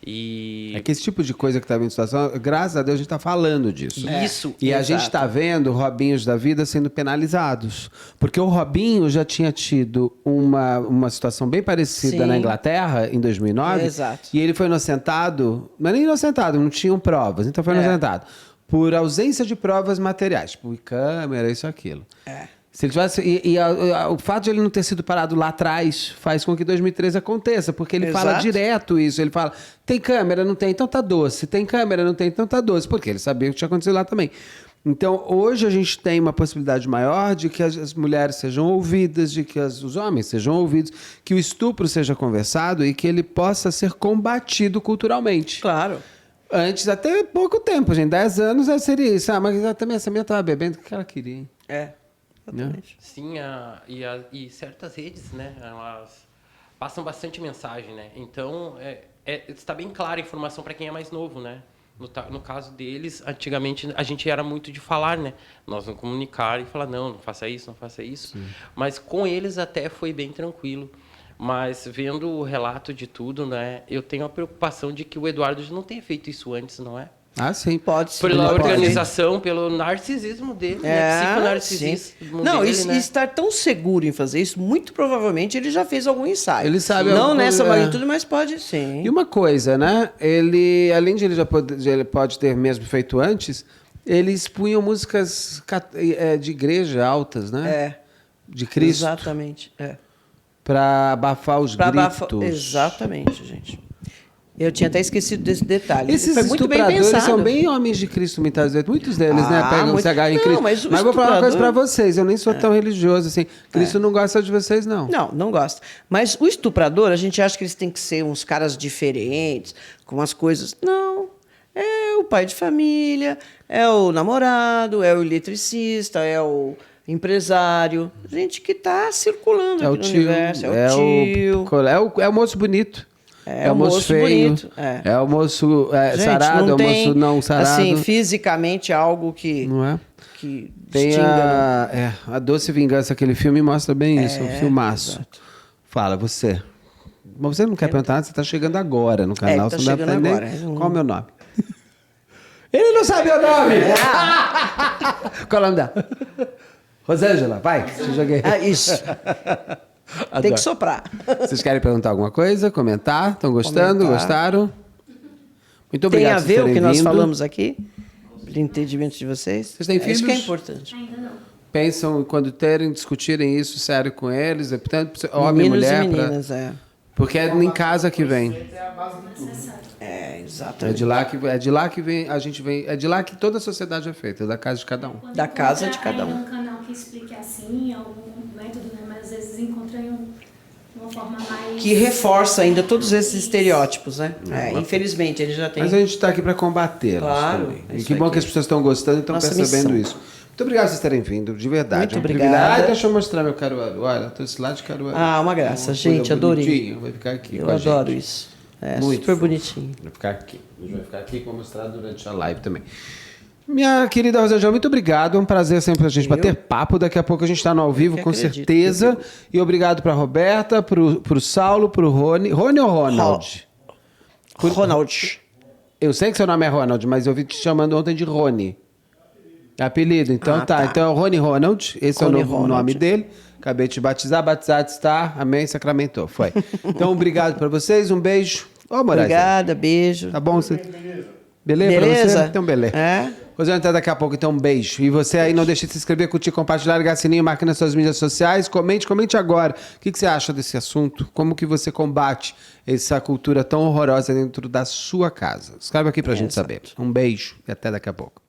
E É que esse tipo de coisa que está vindo em situação, graças a Deus a gente está falando disso. Isso, E a exato. gente está vendo Robinhos da vida sendo penalizados. Porque o Robinho já tinha tido uma situação bem parecida Sim. na Inglaterra, em 2009. Exato. E ele foi inocentado, não é nem inocentado, não tinham provas, então foi inocentado. Por ausência de provas materiais, tipo câmera, isso, aquilo. Se ele tivesse, o fato de ele não ter sido parado lá atrás faz com que 2013 aconteça, porque ele fala Exato. direto isso. Ele fala, tem câmera, não tem, então tá doce. Tem câmera, não tem, então tá doce. Porque ele sabia o que tinha acontecido lá também. Então, hoje a gente tem uma possibilidade maior de que as mulheres sejam ouvidas, de que os homens sejam ouvidos, que o estupro seja conversado e que ele possa ser combatido culturalmente. Claro. Antes, até pouco tempo, gente. 10 anos seria isso. Mas também essa minha estava bebendo o que ela queria, hein? Exatamente. sim, e certas redes, né? Elas passam bastante mensagem, né? Então, está bem clara a informação para quem é mais novo, né? No caso deles, antigamente a gente era muito de falar, né? Nós não comunicar e falar, não faça isso, não faça isso. Sim. Mas com eles até foi bem tranquilo. Mas vendo o relato de tudo, né? Eu tenho a preocupação de que o Eduardo já não tenha feito isso antes, não é? Ah, sim. Pode ser. Pela Ele pode. organização, pelo narcisismo dele, né? Psiconarcisismo Não, dele, e né? estar tão seguro em fazer isso, muito provavelmente ele já fez algum ensaio. Ele sabe Não alguma nessa coisa, magnitude, mas pode sim. E uma coisa, né? Ele, além de ele pode ter mesmo feito antes, eles punham músicas de igreja altas, né? De Cristo. Exatamente. Pra abafar os gritos. Exatamente, gente. Eu tinha até esquecido desse detalhe. Esses Foi muito bem estupradores pensado. são bem homens de Cristo, muitas vezes. Muitos deles, né? Pegam, muito. se agarram em Não, Cristo. mas o Mas vou falar uma coisa pra estuprador- vocês. Eu nem sou tão religioso assim. Cristo não gosta de vocês, não. Não gosta. Mas o estuprador, a gente acha que eles têm que ser uns caras diferentes, com umas coisas. Não. É o pai de família, é o namorado, é o eletricista, é o empresário. Gente que está circulando É o aqui no tio. universo. É o tio. É o moço bonito. É o moço feio. bonito, É o moço Gente, sarado, é o tem, moço não sarado. assim, fisicamente algo que, Não é? que Tem distinga. Né? a Doce Vingança, aquele filme, mostra bem isso. Um filmaço. exato. Fala, você. Mas você não quer perguntar nada, você está chegando agora no canal. tá você não chegando nem... agora. Qual é o meu nome? Ele não sabe o nome! Qual é o nome dela? Rosângela, vai, te joguei. Isso. Tem Adoro. que soprar. Vocês querem perguntar alguma coisa? Comentar? Estão gostando? Comentar. Gostaram? Muito Tem obrigado a por ver o terem que nós vindo. falamos aqui? Para entendimento de vocês? Vocês têm Isso que é filhos? importante. Ainda não. Pensam quando terem, discutirem isso sério com eles, é, portanto, homem e Meninos mulher, e meninas, porque é em casa que vem. É a base de tudo. É, É exatamente. de lá que vem, a gente vem, é de lá que toda a sociedade é feita, da casa de cada um. Quando Da casa de encontra cada um. em um canal que explique assim, algum método, né? Mas às vezes encontra em uma forma mais... Que reforça ainda todos esses estereótipos, né? Infelizmente, ele já tem. Mas a gente está aqui para combatê-los Claro, também. é E isso que bom aqui. que as pessoas estão gostando e estão Nossa percebendo missão. isso. Muito obrigado por vocês terem vindo, de verdade. Muito é um obrigada. privilégio. Deixa eu mostrar meu caruaru. Olha, estou esse lado de caruaru. Ah, uma graça, Uma gente, coisa adorei. bonitinha, vai ficar aqui Eu com a adoro gente. isso. É Muito super fofo. bonitinho. Vai ficar aqui. A gente vai ficar aqui para mostrar durante a live também. Minha querida Rosângela, muito obrigado. É um prazer sempre a gente bater papo. Daqui a pouco a gente está no ao vivo, que com acredito, certeza. E obrigado para Roberta, para o Saulo, para o Rony. Rony ou Ronald? Ronald. Eu sei que seu nome é Ronald, mas eu vi te chamando ontem de Rony. É apelido. Então tá. Então é o Rony Ronald. Esse Rony é o novo Ronald. nome dele. Acabei de te batizar. Batizado está. Amém. Sacramentou. Foi. Então, obrigado para vocês. Um beijo. Ô, Moraes. Obrigada, beijo. Tá bom? Beleza pra você? Beleza? Então, beleza. É? Rosiane, até daqui a pouco, então um beijo. E você aí não deixe de se inscrever, curtir, compartilhar, ligar sininho, marque nas suas mídias sociais. Comente agora. O que você acha desse assunto? Como que você combate essa cultura tão horrorosa dentro da sua casa? Escreve aqui pra gente saber. Um beijo e até daqui a pouco.